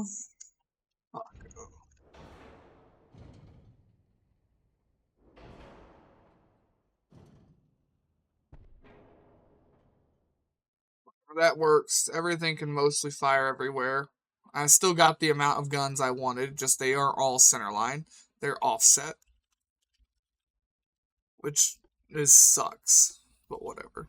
Fuck. That works. Everything can mostly fire everywhere. I still got the amount of guns I wanted, just they aren't all centerline. They're offset. Which sucks, but whatever.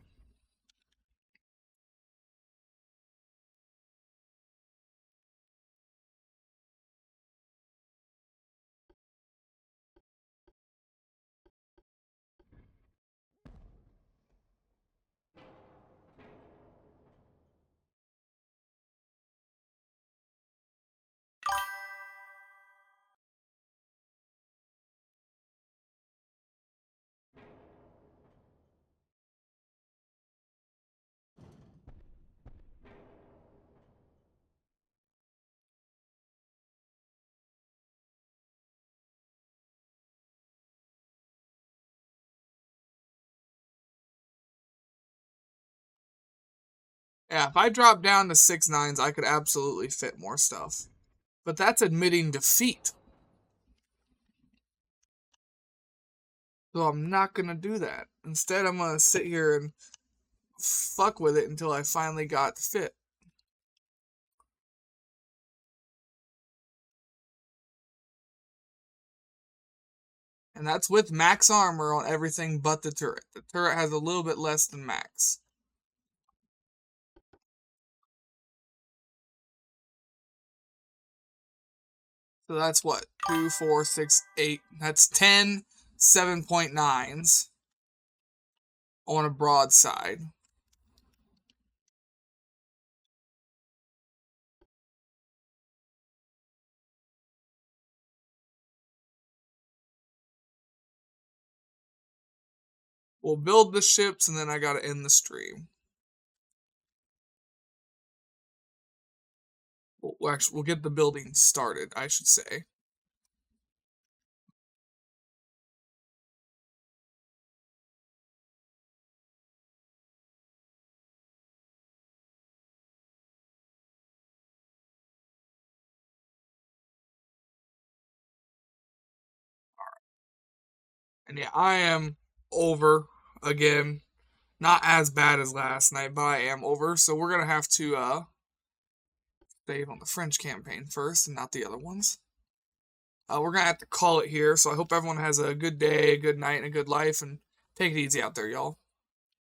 Yeah, if I drop down to 6.9s, I could absolutely fit more stuff. But that's admitting defeat. So I'm not going to do that. Instead, I'm going to sit here and fuck with it until I finally got to fit. And that's with max armor on everything but the turret. The turret has a little bit less than max. So that's what? 2, 4, 6, 8. That's 10 7.9s on a broadside. We'll build the ships and then I gotta end the stream. We'll get the building started, I should say. And yeah, I am over again. Not as bad as last night, but I am over. So we're gonna have to save on the French campaign first and not the other ones. We're gonna have to call it here. So I hope everyone has a good day, a good night, and a good life. And take it easy out there, y'all.